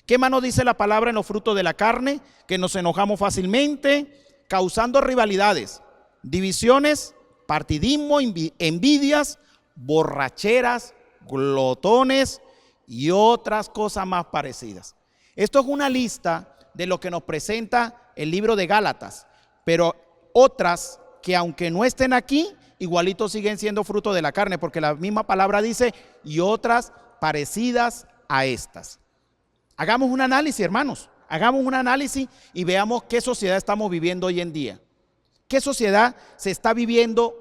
¿Qué más nos dice la palabra en los frutos de la carne? Que nos enojamos fácilmente, causando rivalidades, divisiones, partidismo, envidias, borracheras, glotones y otras cosas más parecidas. Esto es una lista de lo que nos presenta el libro de Gálatas, pero otras que aunque no estén aquí, igualito siguen siendo fruto de la carne, porque la misma palabra dice, y otras parecidas a estas. Hagamos un análisis, hermanos, hagamos un análisis y veamos qué sociedad estamos viviendo hoy en día. ¿Qué sociedad se está viviendo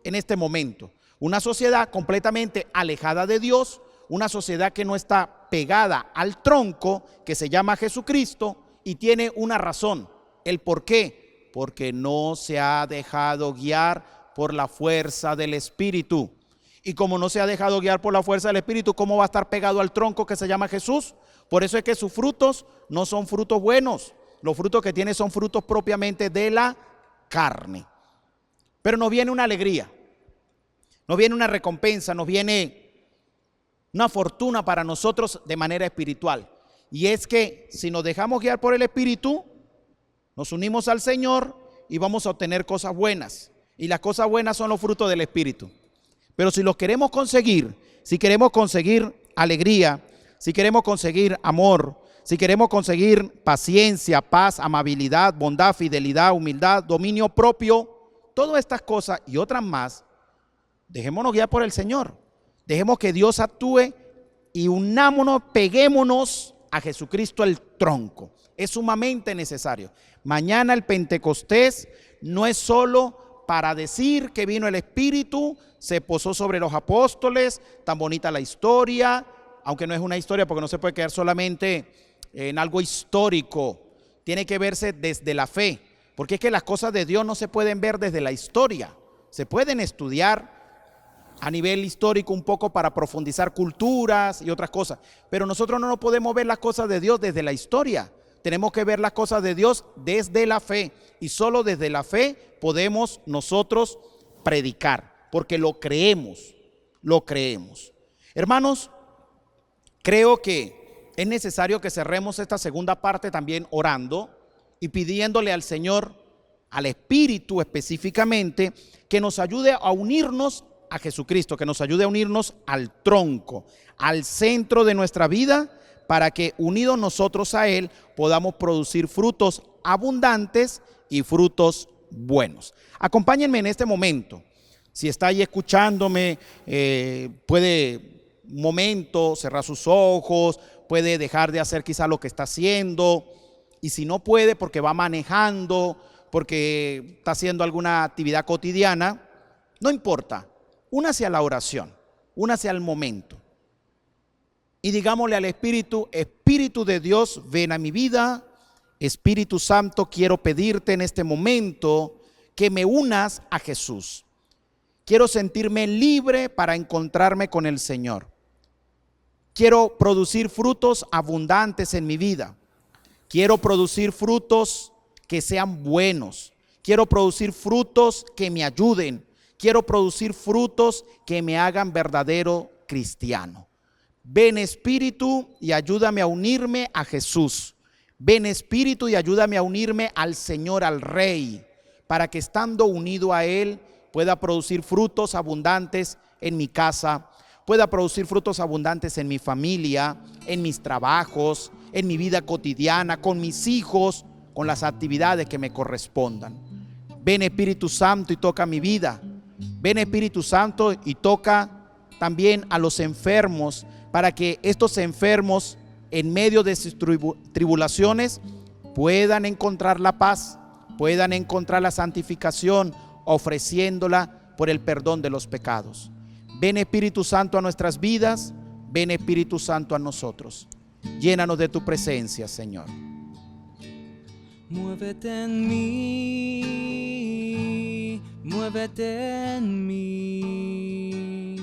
en este momento? Una sociedad completamente alejada de Dios, una sociedad que no está pegada al tronco que se llama Jesucristo y tiene una razón. ¿El por qué? Porque no se ha dejado guiar por la fuerza del Espíritu. Y como no se ha dejado guiar por la fuerza del Espíritu, ¿cómo va a estar pegado al tronco que se llama Jesús? Por eso es que sus frutos no son frutos buenos. Los frutos que tiene son frutos propiamente de la carne. Pero nos viene una alegría, nos viene una recompensa, nos viene una fortuna para nosotros de manera espiritual. Y es que si nos dejamos guiar por el Espíritu, nos unimos al Señor y vamos a obtener cosas buenas. Y las cosas buenas son los frutos del Espíritu. Pero si los queremos conseguir, si queremos conseguir alegría, si queremos conseguir amor, si queremos conseguir paciencia, paz, amabilidad, bondad, fidelidad, humildad, dominio propio, todas estas cosas y otras más, dejémonos guiar por el Señor. Dejemos que Dios actúe y unámonos, peguémonos a Jesucristo el tronco. Es sumamente necesario. Mañana el Pentecostés no es solo para decir que vino el Espíritu, se posó sobre los apóstoles, tan bonita la historia, aunque no es una historia porque no se puede quedar solamente en algo histórico, tiene que verse desde la fe, porque es que las cosas de Dios no se pueden ver desde la historia, se pueden estudiar a nivel histórico un poco para profundizar culturas y otras cosas, pero nosotros no podemos ver las cosas de Dios desde la historia, tenemos que ver las cosas de Dios desde la fe, y solo desde la fe podemos nosotros predicar, porque lo creemos, lo creemos. Hermanos, creo que es necesario que cerremos esta segunda parte también orando y pidiéndole al Señor, al Espíritu específicamente, que nos ayude a unirnos a Jesucristo, que nos ayude a unirnos al tronco, al centro de nuestra vida, para que unidos nosotros a Él podamos producir frutos abundantes y frutos buenos. Acompáñenme en este momento. Si está ahí escuchándome, puede un momento cerrar sus ojos, puede dejar de hacer quizá lo que está haciendo, y si no puede porque va manejando, porque está haciendo alguna actividad cotidiana, no importa, únase a la oración, únase al momento y digámosle al Espíritu: Espíritu de Dios, ven a mi vida. Espíritu Santo, quiero pedirte en este momento que me unas a Jesús. Quiero sentirme libre para encontrarme con el Señor. Quiero producir frutos abundantes en mi vida. Quiero producir frutos que sean buenos. Quiero producir frutos que me ayuden. Quiero producir frutos que me hagan verdadero cristiano. Ven Espíritu y ayúdame a unirme a Jesús. Ven Espíritu y ayúdame a unirme al Señor, al Rey, para que estando unido a Él pueda producir frutos abundantes en mi casa, pueda producir frutos abundantes en mi familia, en mis trabajos, en mi vida cotidiana, con mis hijos, con las actividades que me correspondan. Ven Espíritu Santo y toca mi vida. Ven Espíritu Santo y toca también a los enfermos, para que estos enfermos en medio de sus tribulaciones puedan encontrar la paz, puedan encontrar la santificación, ofreciéndola por el perdón de los pecados. Ven Espíritu Santo a nuestras vidas, ven Espíritu Santo a nosotros. Llénanos de tu presencia, Señor. Muévete en mí, muévete en mí.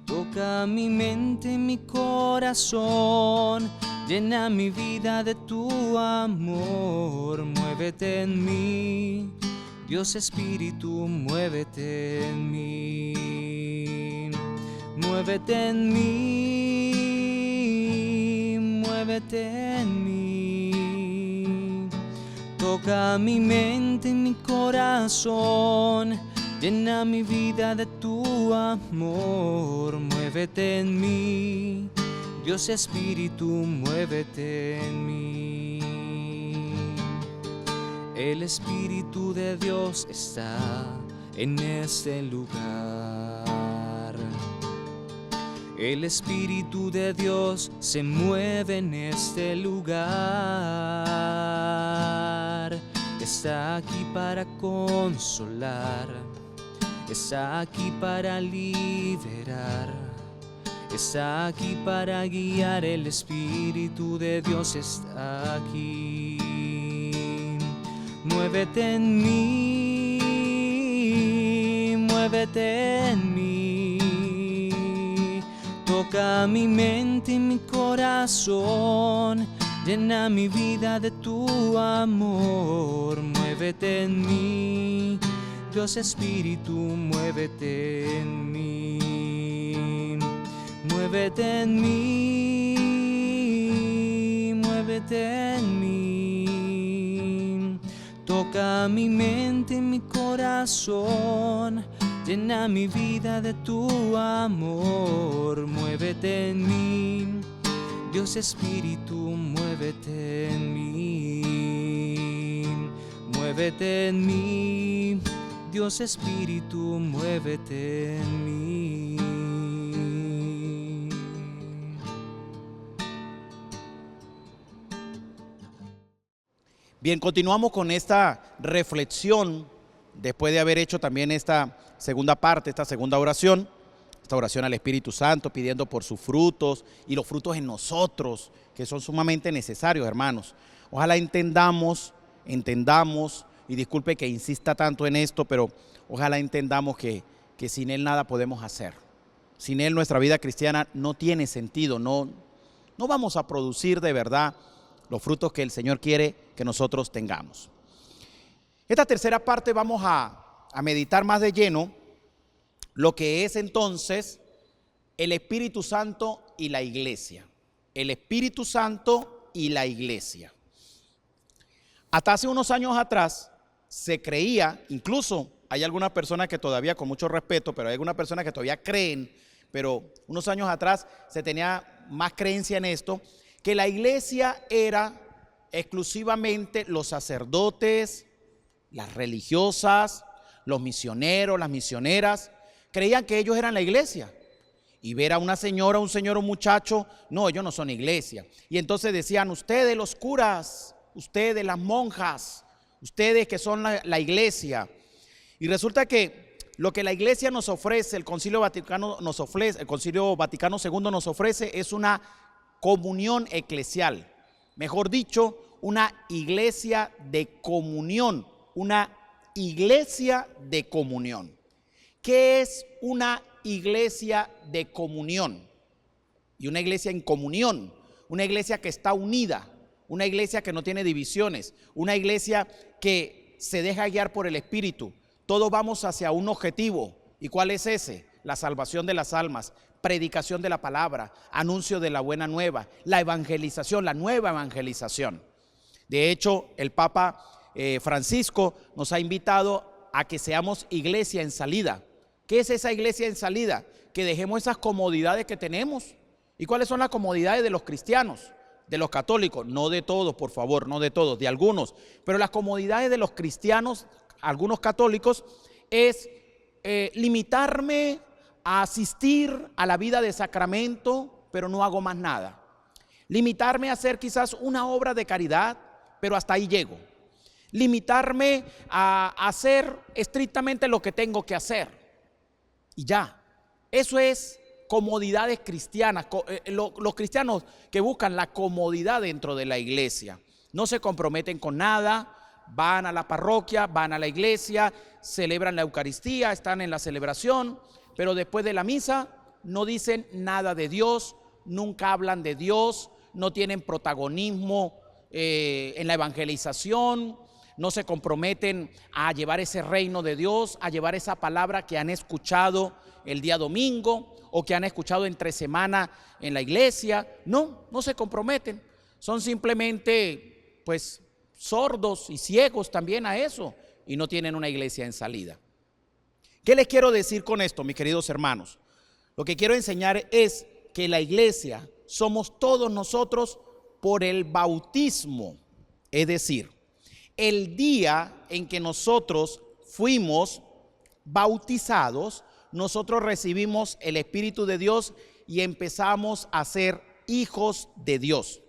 Toca Toca mi mente, mi corazón, llena mi vida de tu amor. Muévete en mí, Dios Espíritu, muévete en mí. Muévete en mí, muévete en mí. Toca mi mente, mi corazón, llena mi vida de tu amor. Muévete en mí, Dios Espíritu, muévete en mí. El Espíritu de Dios está en este lugar. El Espíritu de Dios se mueve en este lugar. Está aquí para consolar, está aquí para liberar, está aquí para guiar. El Espíritu de Dios está aquí. Muévete en mí, muévete en mí. Toca mi mente y mi corazón, llena mi vida de tu amor. Muévete en mí, Dios Espíritu, muévete en mí. Muévete en mí, muévete en mí. Toca mi mente y mi corazón, llena mi vida de tu amor. Muévete en mí, Dios Espíritu, muévete en mí. Muévete en mí, Dios Espíritu, muévete en mí. Bien, continuamos con esta reflexión después de haber hecho también esta segunda parte, esta segunda oración, esta oración al Espíritu Santo, pidiendo por sus frutos y los frutos en nosotros, que son sumamente necesarios, hermanos. Ojalá entendamos, y disculpe que insista tanto en esto, pero ojalá entendamos que sin Él nada podemos hacer. Sin Él nuestra vida cristiana no tiene sentido, no vamos a producir de verdad los frutos que el Señor quiere que nosotros tengamos. Esta tercera parte vamos a meditar más de lleno lo que es entonces el Espíritu Santo y la iglesia. El Espíritu Santo y la iglesia. Hasta hace unos años atrás se creía, incluso hay algunas personas que todavía, con mucho respeto, pero hay algunas personas que todavía creen, pero unos años atrás se tenía más creencia en esto, que la iglesia era exclusivamente los sacerdotes, las religiosas, los misioneros, las misioneras. Creían que ellos eran la iglesia. Y ver a una señora, un señor, un muchacho, no, ellos no son iglesia. Y entonces decían, ustedes los curas, ustedes las monjas, ustedes que son la iglesia. Y resulta que lo que la iglesia nos ofrece, el Concilio Vaticano nos ofrece, el Concilio Vaticano II nos ofrece es una comunión eclesial. Mejor dicho, una iglesia de comunión, una iglesia de comunión. ¿Qué es una iglesia de comunión? Y una iglesia en comunión, una iglesia que está unida, una iglesia que no tiene divisiones, una iglesia que se deja guiar por el Espíritu. Todos vamos hacia un objetivo. ¿Y cuál es ese? La salvación de las almas, predicación de la palabra, anuncio de la buena nueva, la evangelización, la nueva evangelización. De hecho, el Papa Francisco nos ha invitado a que seamos iglesia en salida. ¿Qué es esa iglesia en salida? Que dejemos esas comodidades que tenemos. ¿Y cuáles son las comodidades de los cristianos? De los católicos, no de todos, por favor, no de todos, de algunos. Pero las comodidades de los cristianos, algunos católicos, es limitarme a asistir a la vida de sacramento, pero no hago más nada. Limitarme a hacer quizás una obra de caridad, pero hasta ahí llego. Limitarme a hacer estrictamente lo que tengo que hacer. Y ya, eso es comodidades cristianas. Los cristianos que buscan la comodidad dentro de la iglesia. No se comprometen con nada, van a la parroquia, van a la iglesia, celebran la Eucaristía, están en la celebración, pero después de la misa no dicen nada de Dios, nunca hablan de Dios, no tienen protagonismo en la evangelización, no se comprometen a llevar ese reino de Dios, a llevar esa palabra que han escuchado el día domingo o que han escuchado entre semana en la iglesia. No se comprometen, son simplemente pues sordos y ciegos también a eso y no tienen una iglesia en salida. ¿Qué les quiero decir con esto, mis queridos hermanos? Lo que quiero enseñar es que la iglesia somos todos nosotros por el bautismo, es decir, el día en que nosotros fuimos bautizados, nosotros recibimos el Espíritu de Dios y empezamos a ser hijos de Dios.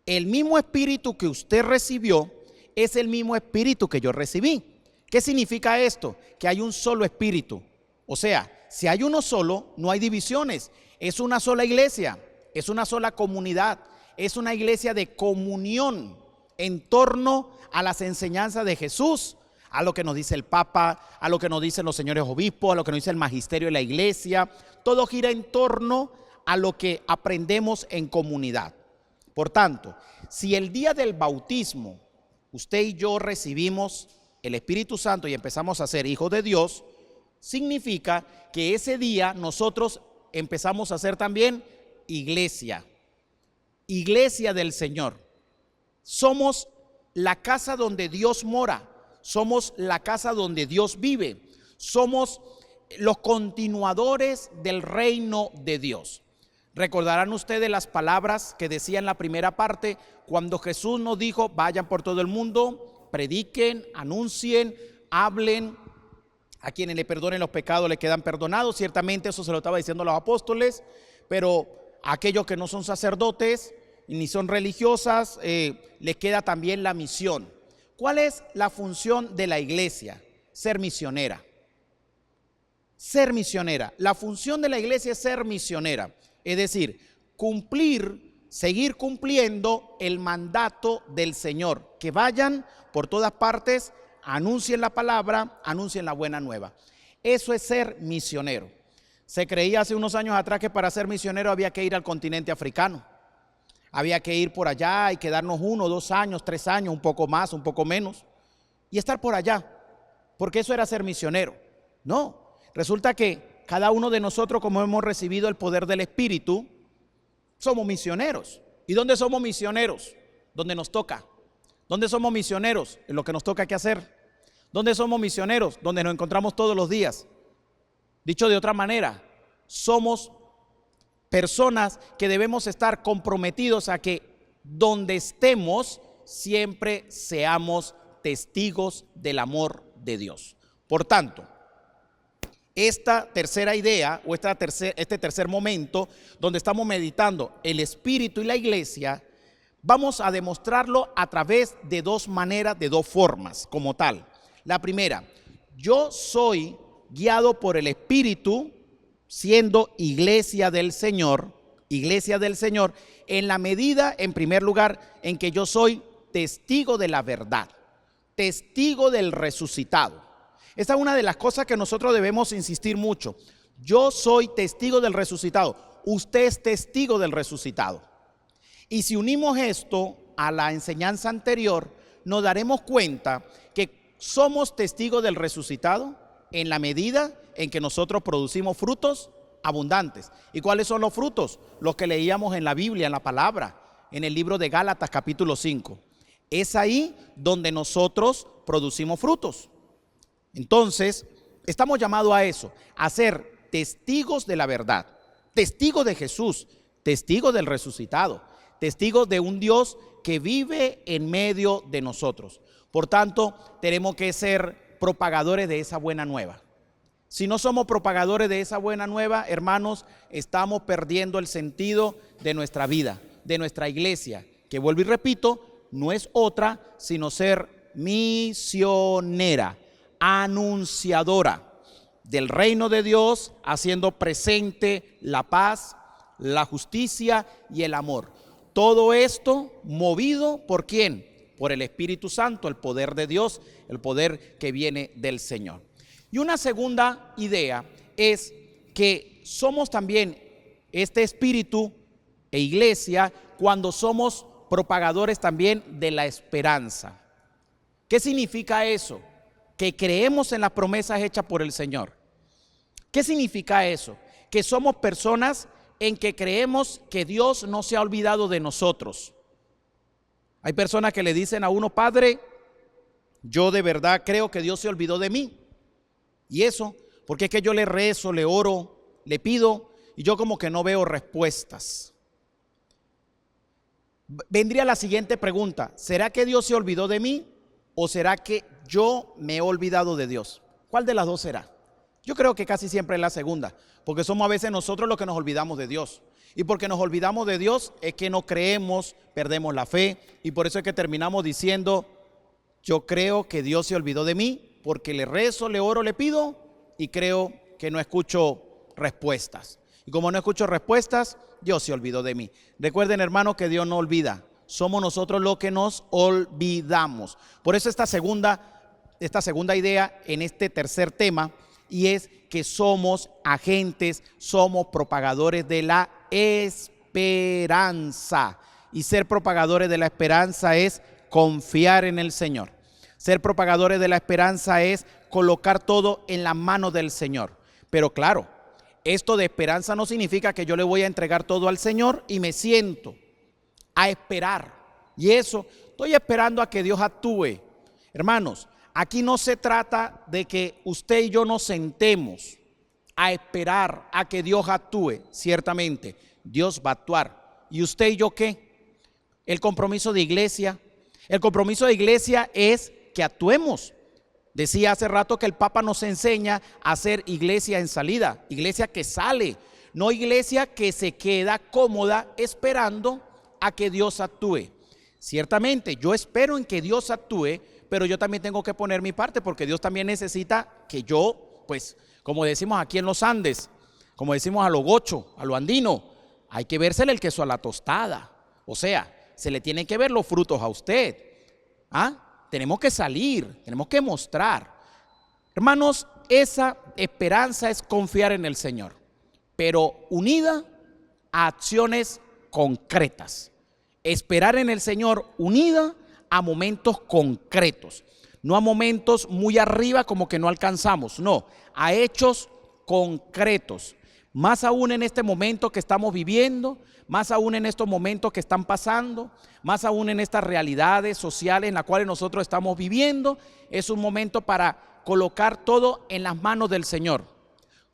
El mismo Espíritu que usted recibió es el mismo Espíritu que yo recibí. ¿Qué significa esto? Que hay un solo Espíritu. O sea, si hay uno solo, no hay divisiones. Es una sola iglesia, es una sola comunidad, es una iglesia de comunión en torno a las enseñanzas de Jesús, a lo que nos dice el Papa, a lo que nos dicen los señores obispos, a lo que nos dice el magisterio de la iglesia. Todo gira en torno a lo que aprendemos en comunidad. Por tanto, si el día del bautismo usted y yo recibimos el Espíritu Santo y empezamos a ser hijos de Dios, significa que ese día nosotros empezamos a ser también iglesia del Señor. Somos la casa donde Dios mora, somos la casa donde Dios vive, somos los continuadores del reino de Dios. Recordarán ustedes las palabras que decía en la primera parte, cuando Jesús nos dijo, vayan por todo el mundo, prediquen, anuncien, hablen, a quienes le perdonen los pecados le quedan perdonados. Ciertamente eso se lo estaba diciendo a los apóstoles, pero a aquellos que no son sacerdotes ni son religiosas, les queda también la misión. ¿Cuál es la función de la iglesia? Ser misionera. Ser misionera. La función de la iglesia es ser misionera. Es decir, seguir cumpliendo el mandato del Señor. Que vayan por todas partes, anuncien la palabra, anuncien la buena nueva. Eso es ser misionero. Se creía hace unos años atrás que para ser misionero había que ir al continente africano. Había que ir por allá y quedarnos 1, 2 años, 3 años, un poco más, un poco menos, y estar por allá, porque eso era ser misionero. No, resulta que cada uno de nosotros, como hemos recibido el poder del Espíritu, somos misioneros. ¿Y dónde somos misioneros? Donde nos toca. ¿Dónde somos misioneros? En lo que nos toca que hacer. ¿Dónde somos misioneros? Donde nos encontramos todos los días. Dicho de otra manera, somos personas que debemos estar comprometidos a que donde estemos siempre seamos testigos del amor de Dios. Por tanto, esta tercera idea o este tercer momento donde estamos meditando el Espíritu y la iglesia, vamos a demostrarlo a través de 2 maneras, de 2 formas como tal. La primera, yo soy guiado por el Espíritu, siendo iglesia del Señor, en la medida, en primer lugar, en que yo soy testigo de la verdad, testigo del resucitado. Esta es una de las cosas que nosotros debemos insistir mucho. Yo soy testigo del resucitado, usted es testigo del resucitado. Y si unimos esto a la enseñanza anterior, nos daremos cuenta que somos testigos del resucitado en la medida en que nosotros producimos frutos abundantes. ¿Y cuáles son los frutos? Los que leíamos en la Biblia, en la palabra, en el libro de Gálatas capítulo 5. Es ahí donde nosotros producimos frutos. Entonces, estamos llamados a eso, a ser testigos de la verdad, testigos de Jesús, testigos del resucitado, testigos de un Dios que vive en medio de nosotros. Por tanto, tenemos que ser propagadores de esa buena nueva. Si no somos propagadores de esa buena nueva, hermanos, estamos perdiendo el sentido de nuestra vida, de nuestra iglesia, que vuelvo y repito, no es otra sino ser misionera, anunciadora del reino de Dios, haciendo presente la paz, la justicia y el amor. Todo esto movido ¿por quién? Por el Espíritu Santo, el poder de Dios, el poder que viene del Señor. Y una segunda idea es que somos también este espíritu e iglesia cuando somos propagadores también de la esperanza. ¿Qué significa eso? Que creemos en las promesas hechas por el Señor. ¿Qué significa eso? Que somos personas en que creemos que Dios no se ha olvidado de nosotros. Hay personas que le dicen a uno: Padre, yo de verdad creo que Dios se olvidó de mí. Y eso, porque es que yo le rezo, le oro, le pido, y yo como que no veo respuestas. Vendría la siguiente pregunta: ¿será que Dios se olvidó de mí o será que yo me he olvidado de Dios? ¿Cuál de las dos será? Yo creo que casi siempre es la segunda, porque somos a veces nosotros los que nos olvidamos de Dios. Y porque nos olvidamos de Dios es que no creemos, perdemos la fe, y por eso es que terminamos diciendo: yo creo que Dios se olvidó de mí, porque le rezo, le oro, le pido, y creo que no escucho respuestas. Y como no escucho respuestas, Dios se olvidó de mí. Recuerden, hermanos, que Dios no olvida. Somos nosotros los que nos olvidamos. Por eso esta segunda idea en este tercer tema, y es que somos agentes, somos propagadores de la esperanza. Y ser propagadores de la esperanza es confiar en el Señor. Ser propagadores de la esperanza es colocar todo en la mano del Señor. Pero claro, esto de esperanza no significa que yo le voy a entregar todo al Señor y me siento a esperar. Y eso, estoy esperando a que Dios actúe. Hermanos, aquí no se trata de que usted y yo nos sentemos a esperar a que Dios actúe. Ciertamente, Dios va a actuar. ¿Y usted y yo qué? El compromiso de iglesia. El compromiso de iglesia es que actuemos. Decía hace rato que el Papa nos enseña a hacer iglesia en salida, iglesia que sale, no iglesia que se queda cómoda esperando a que Dios actúe. Ciertamente, yo espero en que Dios actúe, pero yo también tengo que poner mi parte, porque Dios también necesita que yo, pues, como decimos aquí en los Andes, como decimos a lo gocho, a lo andino, hay que vérsele el queso a la tostada. O sea, se le tienen que ver los frutos a usted. Tenemos que salir, tenemos que mostrar. Hermanos, esa esperanza es confiar en el Señor, pero unida a acciones concretas. Esperar en el Señor unida a momentos concretos, no a momentos muy arriba como que no alcanzamos, no, a hechos concretos. Más aún en este momento que estamos viviendo, más aún en estos momentos que están pasando, más aún en estas realidades sociales en las cuales nosotros estamos viviendo, es un momento para colocar todo en las manos del Señor.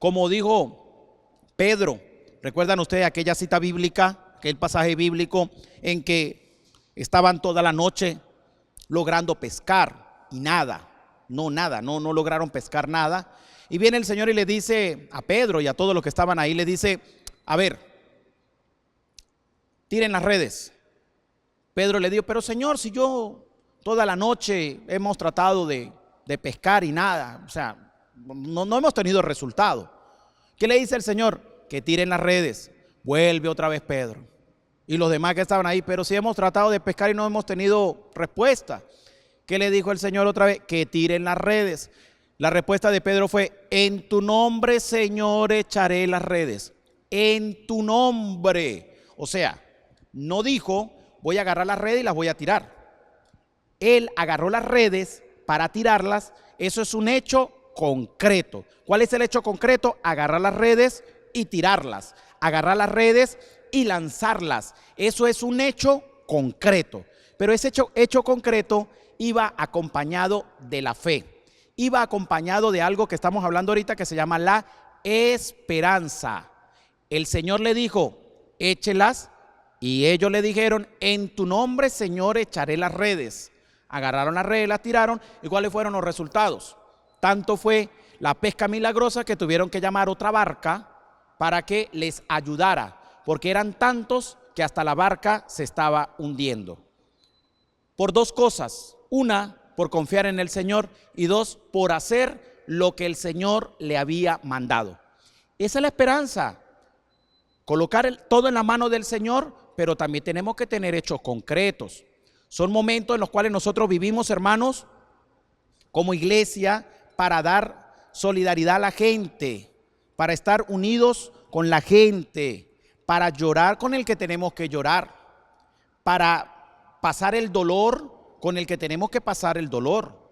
Como dijo Pedro, ¿recuerdan ustedes aquella cita bíblica, aquel pasaje bíblico en que estaban toda la noche logrando pescar y no lograron pescar nada? Y viene el Señor y le dice a Pedro y a todos los que estaban ahí, le dice: a ver, tiren las redes. Pedro le dijo: pero Señor, si yo toda la noche hemos tratado de pescar y nada, o sea, no hemos tenido resultado. ¿Qué le dice el Señor? Que tiren las redes. Vuelve otra vez Pedro y los demás que estaban ahí: pero si hemos tratado de pescar y no hemos tenido respuesta. ¿Qué le dijo el Señor otra vez? Que tiren las redes. La respuesta de Pedro fue: en tu nombre, Señor, echaré las redes. En tu nombre. O sea, no dijo: voy a agarrar las redes y las voy a tirar. Él agarró las redes para tirarlas. Eso es un hecho concreto. ¿Cuál es el hecho concreto? Agarrar las redes y tirarlas. Agarrar las redes y lanzarlas. Eso es un hecho concreto. Pero ese hecho concreto iba acompañado de la fe. Iba acompañado de algo que estamos hablando ahorita, que se llama la esperanza. El Señor le dijo: échelas. Y ellos le dijeron: en tu nombre, Señor, echaré las redes. Agarraron las redes, las tiraron. ¿Y cuáles fueron los resultados? Tanto fue la pesca milagrosa que tuvieron que llamar otra barca para que les ayudara, porque eran tantos que hasta la barca se estaba hundiendo. Por dos cosas: una, por confiar en el Señor, y dos, por hacer lo que el Señor le había mandado. Esa es la esperanza. Colocar todo en la mano del Señor, pero también tenemos que tener hechos concretos. Son momentos en los cuales nosotros vivimos, hermanos, como iglesia, para dar solidaridad a la gente, para estar unidos con la gente, para llorar con el que tenemos que llorar, para pasar el dolor con el que tenemos que pasar el dolor,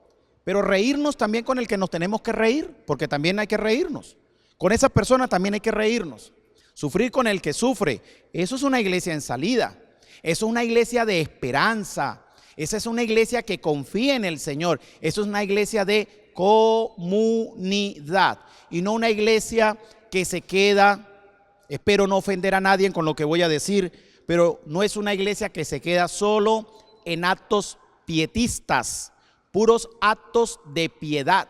pero reírnos también con el que nos tenemos que reír, porque también hay que reírnos. Con esa persona también hay que reírnos. Sufrir con el que sufre. Eso es una iglesia en salida. Eso es una iglesia de esperanza. Esa es una iglesia que confía en el Señor. Eso es una iglesia de comunidad y no una iglesia que se queda, espero no ofender a nadie con lo que voy a decir, pero no es una iglesia que se queda solo en actos pietistas, puros actos de piedad,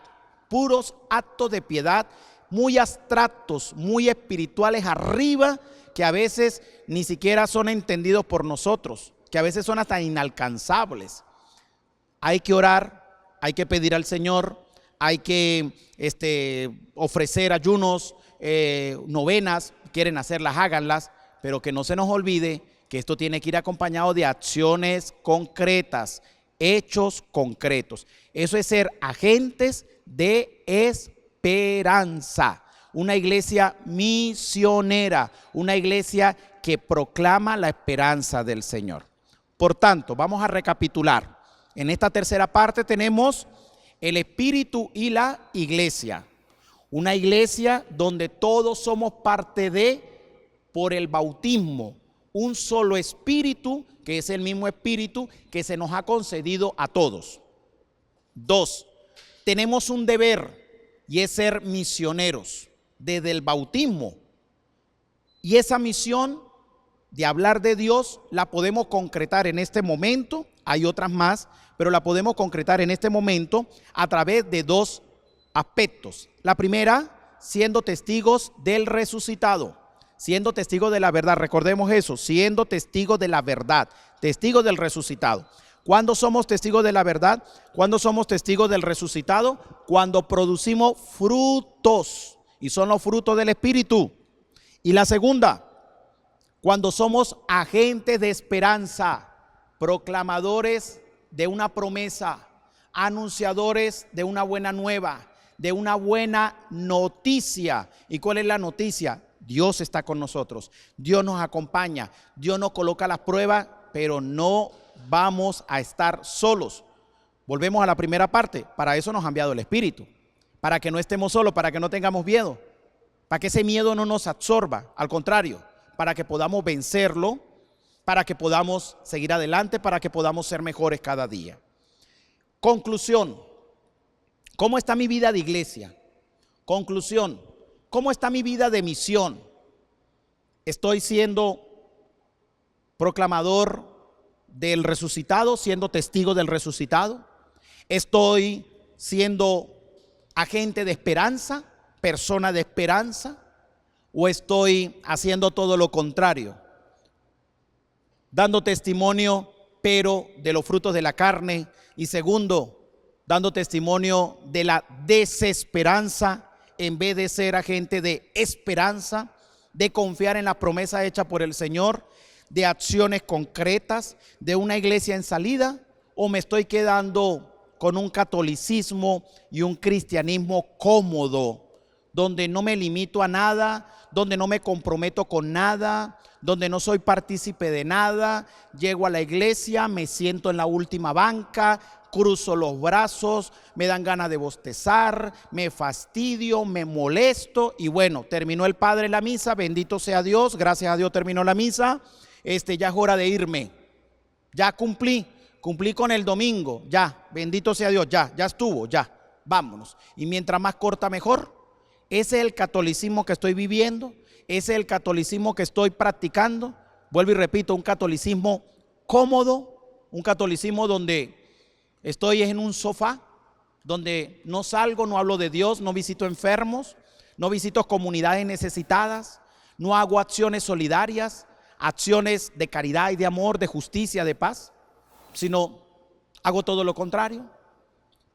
muy abstractos, muy espirituales arriba, que a veces ni siquiera son entendidos por nosotros, que a veces son hasta inalcanzables. Hay que orar, hay que pedir al Señor, hay que ofrecer ayunos, novenas, quieren hacerlas, háganlas, pero que no se nos olvide que esto tiene que ir acompañado de acciones concretas, hechos concretos. Eso es ser agentes de esperanza, una iglesia misionera, una iglesia que proclama la esperanza del Señor. Por tanto, vamos a recapitular. En esta tercera parte tenemos el Espíritu y la iglesia. Una iglesia donde todos somos parte de, por el bautismo, un solo Espíritu, que es el mismo Espíritu que se nos ha concedido a todos. 2, tenemos un deber y es ser misioneros desde el bautismo. Y esa misión de hablar de Dios la podemos concretar en este momento. Hay otras más, pero la podemos concretar en este momento a través de 2 aspectos. La primera, siendo testigos del resucitado, siendo testigos de la verdad. Recordemos eso, siendo testigos de la verdad, testigos del resucitado. ¿Cuándo somos testigos de la verdad? ¿Cuándo somos testigos del resucitado? Cuando producimos frutos, y son los frutos del Espíritu. Y la segunda, cuando somos agentes de esperanza, proclamadores de una promesa, anunciadores de una buena nueva, de una buena noticia. ¿Y cuál es la noticia? Dios está con nosotros, Dios nos acompaña, Dios nos coloca las pruebas, pero no vamos a estar solos. Volvemos a la primera parte, para eso nos ha enviado el Espíritu, para que no estemos solos, para que no tengamos miedo, para que ese miedo no nos absorba, al contrario, para que podamos vencerlo, para que podamos seguir adelante, para que podamos ser mejores cada día. Conclusión, ¿cómo está mi vida de iglesia? Conclusión, ¿cómo está mi vida de misión? ¿Estoy siendo proclamador del resucitado, siendo testigo del resucitado? ¿Estoy siendo agente de esperanza, persona de esperanza? ¿O estoy haciendo todo lo contrario? Dando testimonio, pero de los frutos de la carne. Y segundo, dando testimonio de la desesperanza en vez de ser agente de esperanza, de confiar en la promesa hecha por el Señor, de acciones concretas, de una iglesia en salida. ¿O me estoy quedando con un catolicismo y un cristianismo cómodo, donde no me limito a nada, donde no me comprometo con nada, donde no soy partícipe de nada? Llego a la iglesia, me siento en la última banca, cruzo los brazos, me dan ganas de bostezar, me fastidio, me molesto y bueno, terminó el padre la misa, bendito sea Dios, gracias a Dios terminó la misa, ya es hora de irme, ya cumplí con el domingo, ya, bendito sea Dios, ya estuvo, ya, vámonos. Y mientras más corta mejor. Ese es el catolicismo que estoy viviendo, ese es el catolicismo que estoy practicando. Vuelvo y repito, un catolicismo cómodo, un catolicismo donde estoy en un sofá, donde no salgo, no hablo de Dios, no visito enfermos, no visito comunidades necesitadas, no hago acciones solidarias, acciones de caridad y de amor, de justicia, de paz, sino hago todo lo contrario.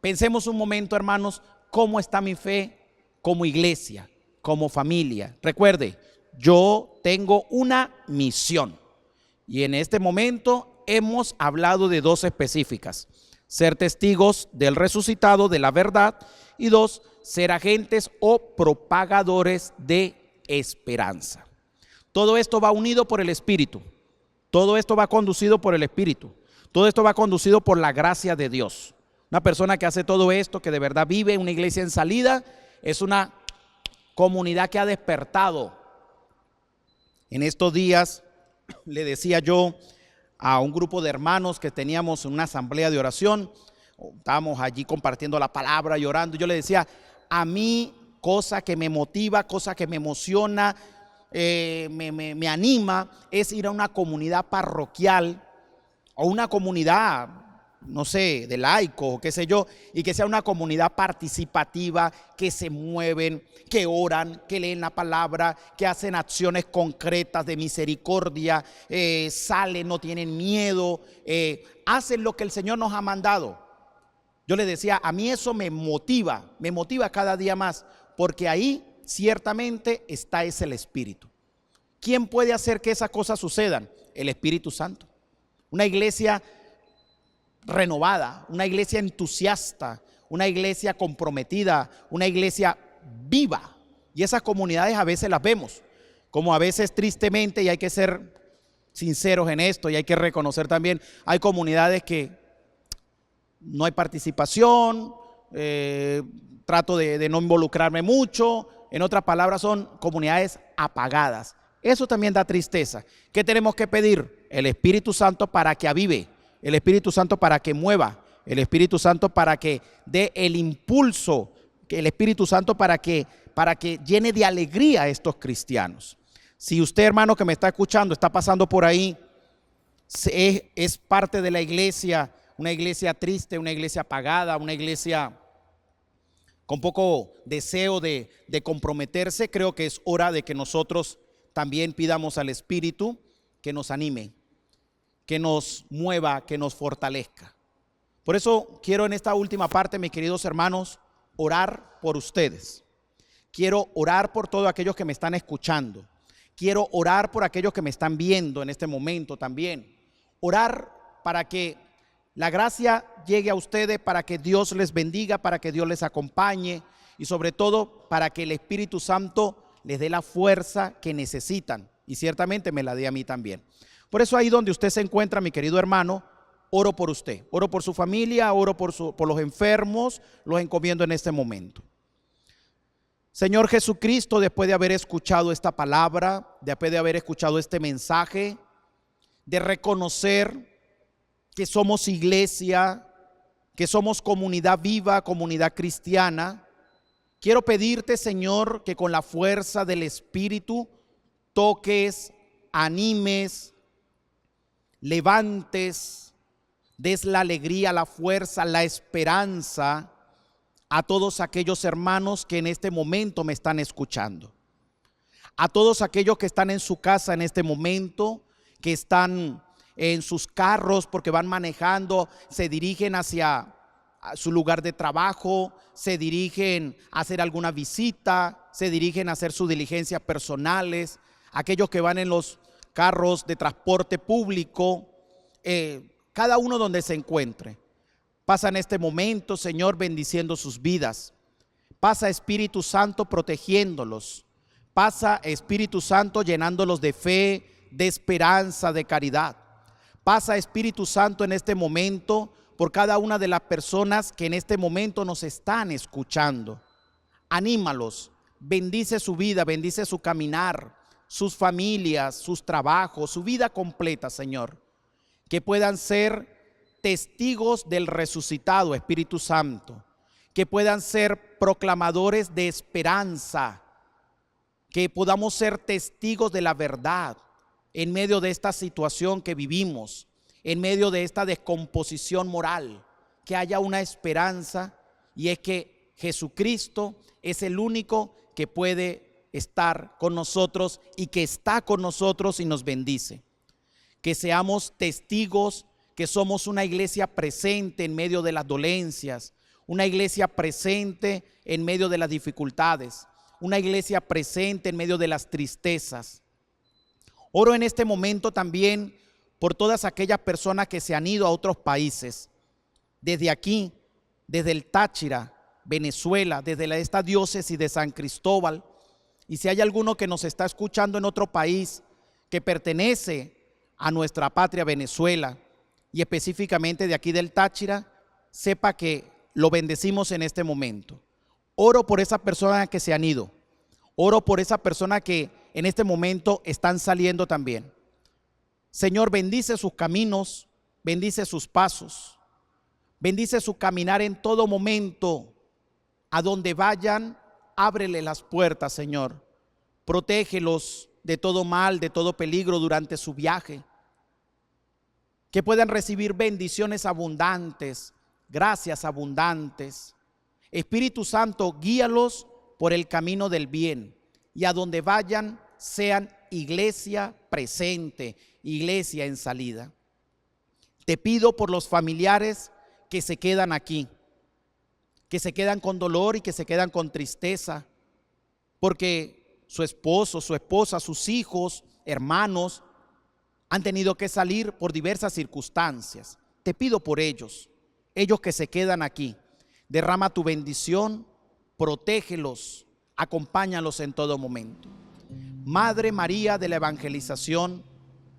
Pensemos un momento, hermanos, cómo está mi fe como iglesia, como familia. Recuerde, yo tengo una misión y en este momento hemos hablado de 2 específicas: ser testigos del resucitado, de la verdad, Y 2, ser agentes o propagadores de esperanza. Todo esto va unido por el Espíritu. Todo esto va conducido por el Espíritu. Todo esto va conducido por la gracia de Dios. Una persona que hace todo esto, que de verdad vive una iglesia en salida, es una comunidad que ha despertado. En estos días le decía yo a un grupo de hermanos que teníamos una asamblea de oración, estábamos allí compartiendo la palabra y orando. Yo le decía, a mí cosa que me motiva, cosa que me emociona, me anima, es ir a una comunidad parroquial o una comunidad, no sé, de laicos o qué sé yo, y que sea una comunidad participativa, que se mueven, que oran, que leen la palabra, que hacen acciones concretas de misericordia, salen, no tienen miedo, hacen lo que el Señor nos ha mandado. Yo le decía, a mí eso me motiva cada día más, porque ahí ciertamente está el Espíritu. ¿Quién puede hacer que esas cosas sucedan? El Espíritu Santo. Una iglesia renovada, una iglesia entusiasta, una iglesia comprometida, una iglesia viva. Y esas comunidades a veces las vemos, como a veces tristemente, y hay que ser sinceros en esto, y hay que reconocer también, hay comunidades que no hay participación, trato de no involucrarme mucho. En otras palabras, son comunidades apagadas. Eso también da tristeza. ¿Qué tenemos que pedir? El Espíritu Santo para que avive, el Espíritu Santo para que mueva, el Espíritu Santo para que dé el impulso, el Espíritu Santo para que llene de alegría a estos cristianos. Si usted, hermano, que me está escuchando, está pasando por ahí, es parte de la iglesia, una iglesia triste, una iglesia apagada, una iglesia con poco deseo de comprometerse, creo que es hora de que nosotros también pidamos al Espíritu que nos anime, que nos mueva, que nos fortalezca. Por eso quiero en esta última parte, mis queridos hermanos, orar por ustedes. Quiero orar por todos aquellos que me están escuchando. Quiero orar por aquellos que me están viendo en este momento también. Orar para que la gracia llegue a ustedes, para que Dios les bendiga, para que Dios les acompañe y sobre todo para que el Espíritu Santo les dé la fuerza que necesitan, y ciertamente me la dé a mí también. Por eso ahí donde usted se encuentra, mi querido hermano, oro por usted, oro por su familia, oro por los enfermos, los encomiendo en este momento. Señor Jesucristo, después de haber escuchado esta palabra, después de haber escuchado este mensaje, de reconocer que somos iglesia, que somos comunidad viva, comunidad cristiana, quiero pedirte, Señor, que con la fuerza del Espíritu toques, animes, levantes, des la alegría, la fuerza, la esperanza a todos aquellos hermanos que en este momento me están escuchando. A todos aquellos que están en su casa en este momento, que están en sus carros porque van manejando, se dirigen hacia su lugar de trabajo, se dirigen a hacer alguna visita, se dirigen a hacer sus diligencias personales, aquellos que van en los carros de transporte público, cada uno donde se encuentre. Pasa en este momento, Señor, bendiciendo sus vidas. Pasa, Espíritu Santo, protegiéndolos. Pasa, Espíritu Santo, llenándolos de fe, de esperanza, de caridad. Pasa, Espíritu Santo, en este momento por cada una de las personas que en este momento nos están escuchando. Anímalos, bendice su vida, bendice su caminar, sus familias, sus trabajos, su vida completa, Señor. Que puedan ser testigos del resucitado, Espíritu Santo. Que puedan ser proclamadores de esperanza. Que podamos ser testigos de la verdad en medio de esta situación que vivimos, en medio de esta descomposición moral. Que haya una esperanza, y es que Jesucristo es el único que puede estar con nosotros y que está con nosotros y nos bendice. Que seamos testigos que somos una iglesia presente en medio de las dolencias, una iglesia presente en medio de las dificultades, una iglesia presente en medio de las tristezas. Oro en este momento también por todas aquellas personas que se han ido a otros países, desde aquí, desde el Táchira, Venezuela, desde esta diócesis de San Cristóbal. Y si hay alguno que nos está escuchando en otro país que pertenece a nuestra patria Venezuela, y específicamente de aquí del Táchira, sepa que lo bendecimos en este momento. Oro por esas personas que se han ido. Oro por esas personas que en este momento están saliendo también. Señor, bendice sus caminos, bendice sus pasos, bendice su caminar en todo momento. A donde vayan, ábrele las puertas, Señor. Protégelos de todo mal, de todo peligro durante su viaje. Que puedan recibir bendiciones abundantes, gracias abundantes. Espíritu Santo, guíalos por el camino del bien, y a donde vayan sean iglesia presente, iglesia en salida. Te pido por los familiares que se quedan aquí, que se quedan con dolor y que se quedan con tristeza, porque su esposo, su esposa, sus hijos, hermanos, han tenido que salir por diversas circunstancias. Te pido por ellos, ellos que se quedan aquí. Derrama tu bendición, protégelos, acompáñalos en todo momento. Madre María de la evangelización,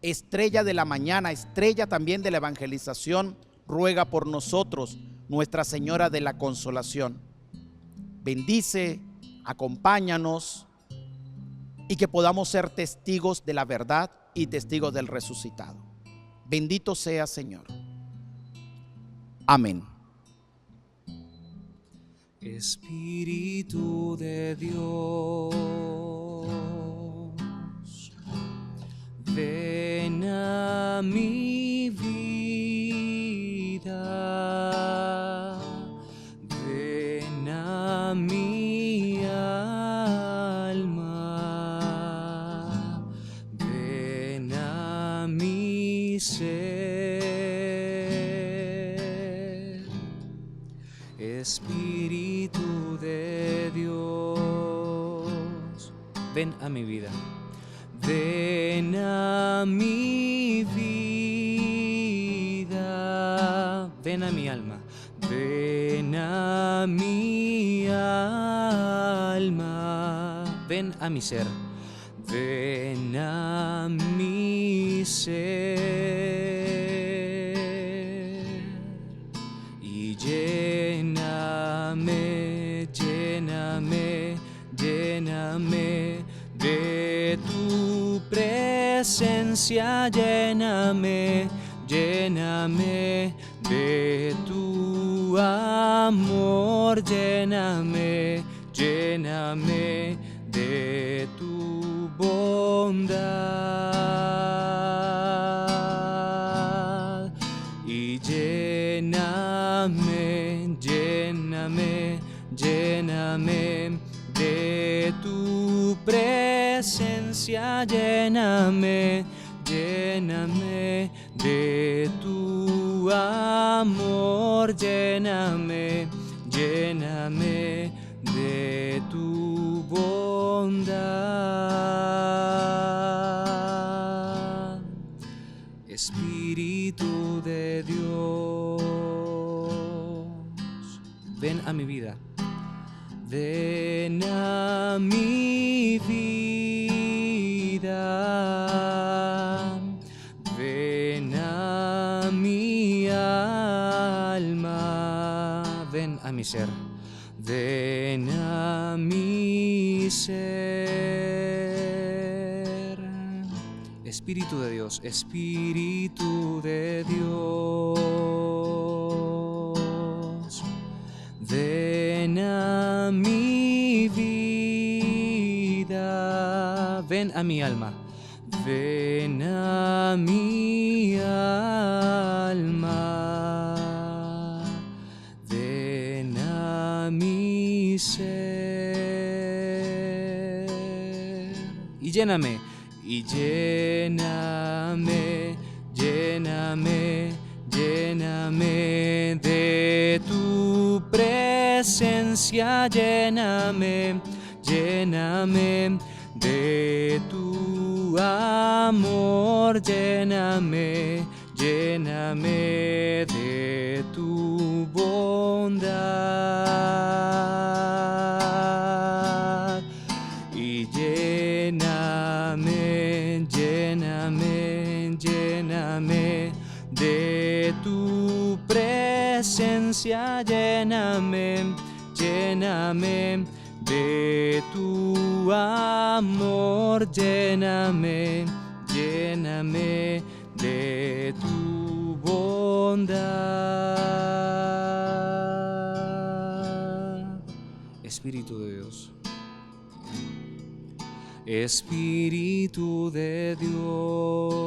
estrella de la mañana, estrella también de la evangelización, ruega por nosotros, Nuestra Señora de la Consolación. Bendice, acompáñanos y que podamos ser testigos de la verdad y testigos del resucitado. Bendito sea, Señor. Amén. Espíritu de Dios, ven a mi vida, ven a mi alma, ven a mi ser. Espíritu de Dios, ven a mi vida, ven a mi vida, ven a mi alma, ven a mi alma, ven a mi ser, ven a mi ser. Y lléname, lléname, lléname de tu presencia, lléname, lléname de tu amor, lléname, lléname de tu bondad. Y lléname, lléname, lléname de tu presencia, lléname, lléname de tu amor, lléname, lléname de tu bondad. Espíritu de Dios, ven a mi vida, ven a mi vida, ven a mi alma, ven a mi ser, ven a mi ser. Espíritu de Dios, Espíritu de Dios, ven a mi vida, ven a mi alma, ven a mi alma, ven a mi ser. Y lléname, y lléname, lléname, lléname de tu presencia, lléname, lléname de tu amor, lléname, lléname de tu bondad. de tu presencia, lléname, lléname de tu amor, lléname, lléname de tu bondad. Espíritu de Dios, Espíritu de Dios,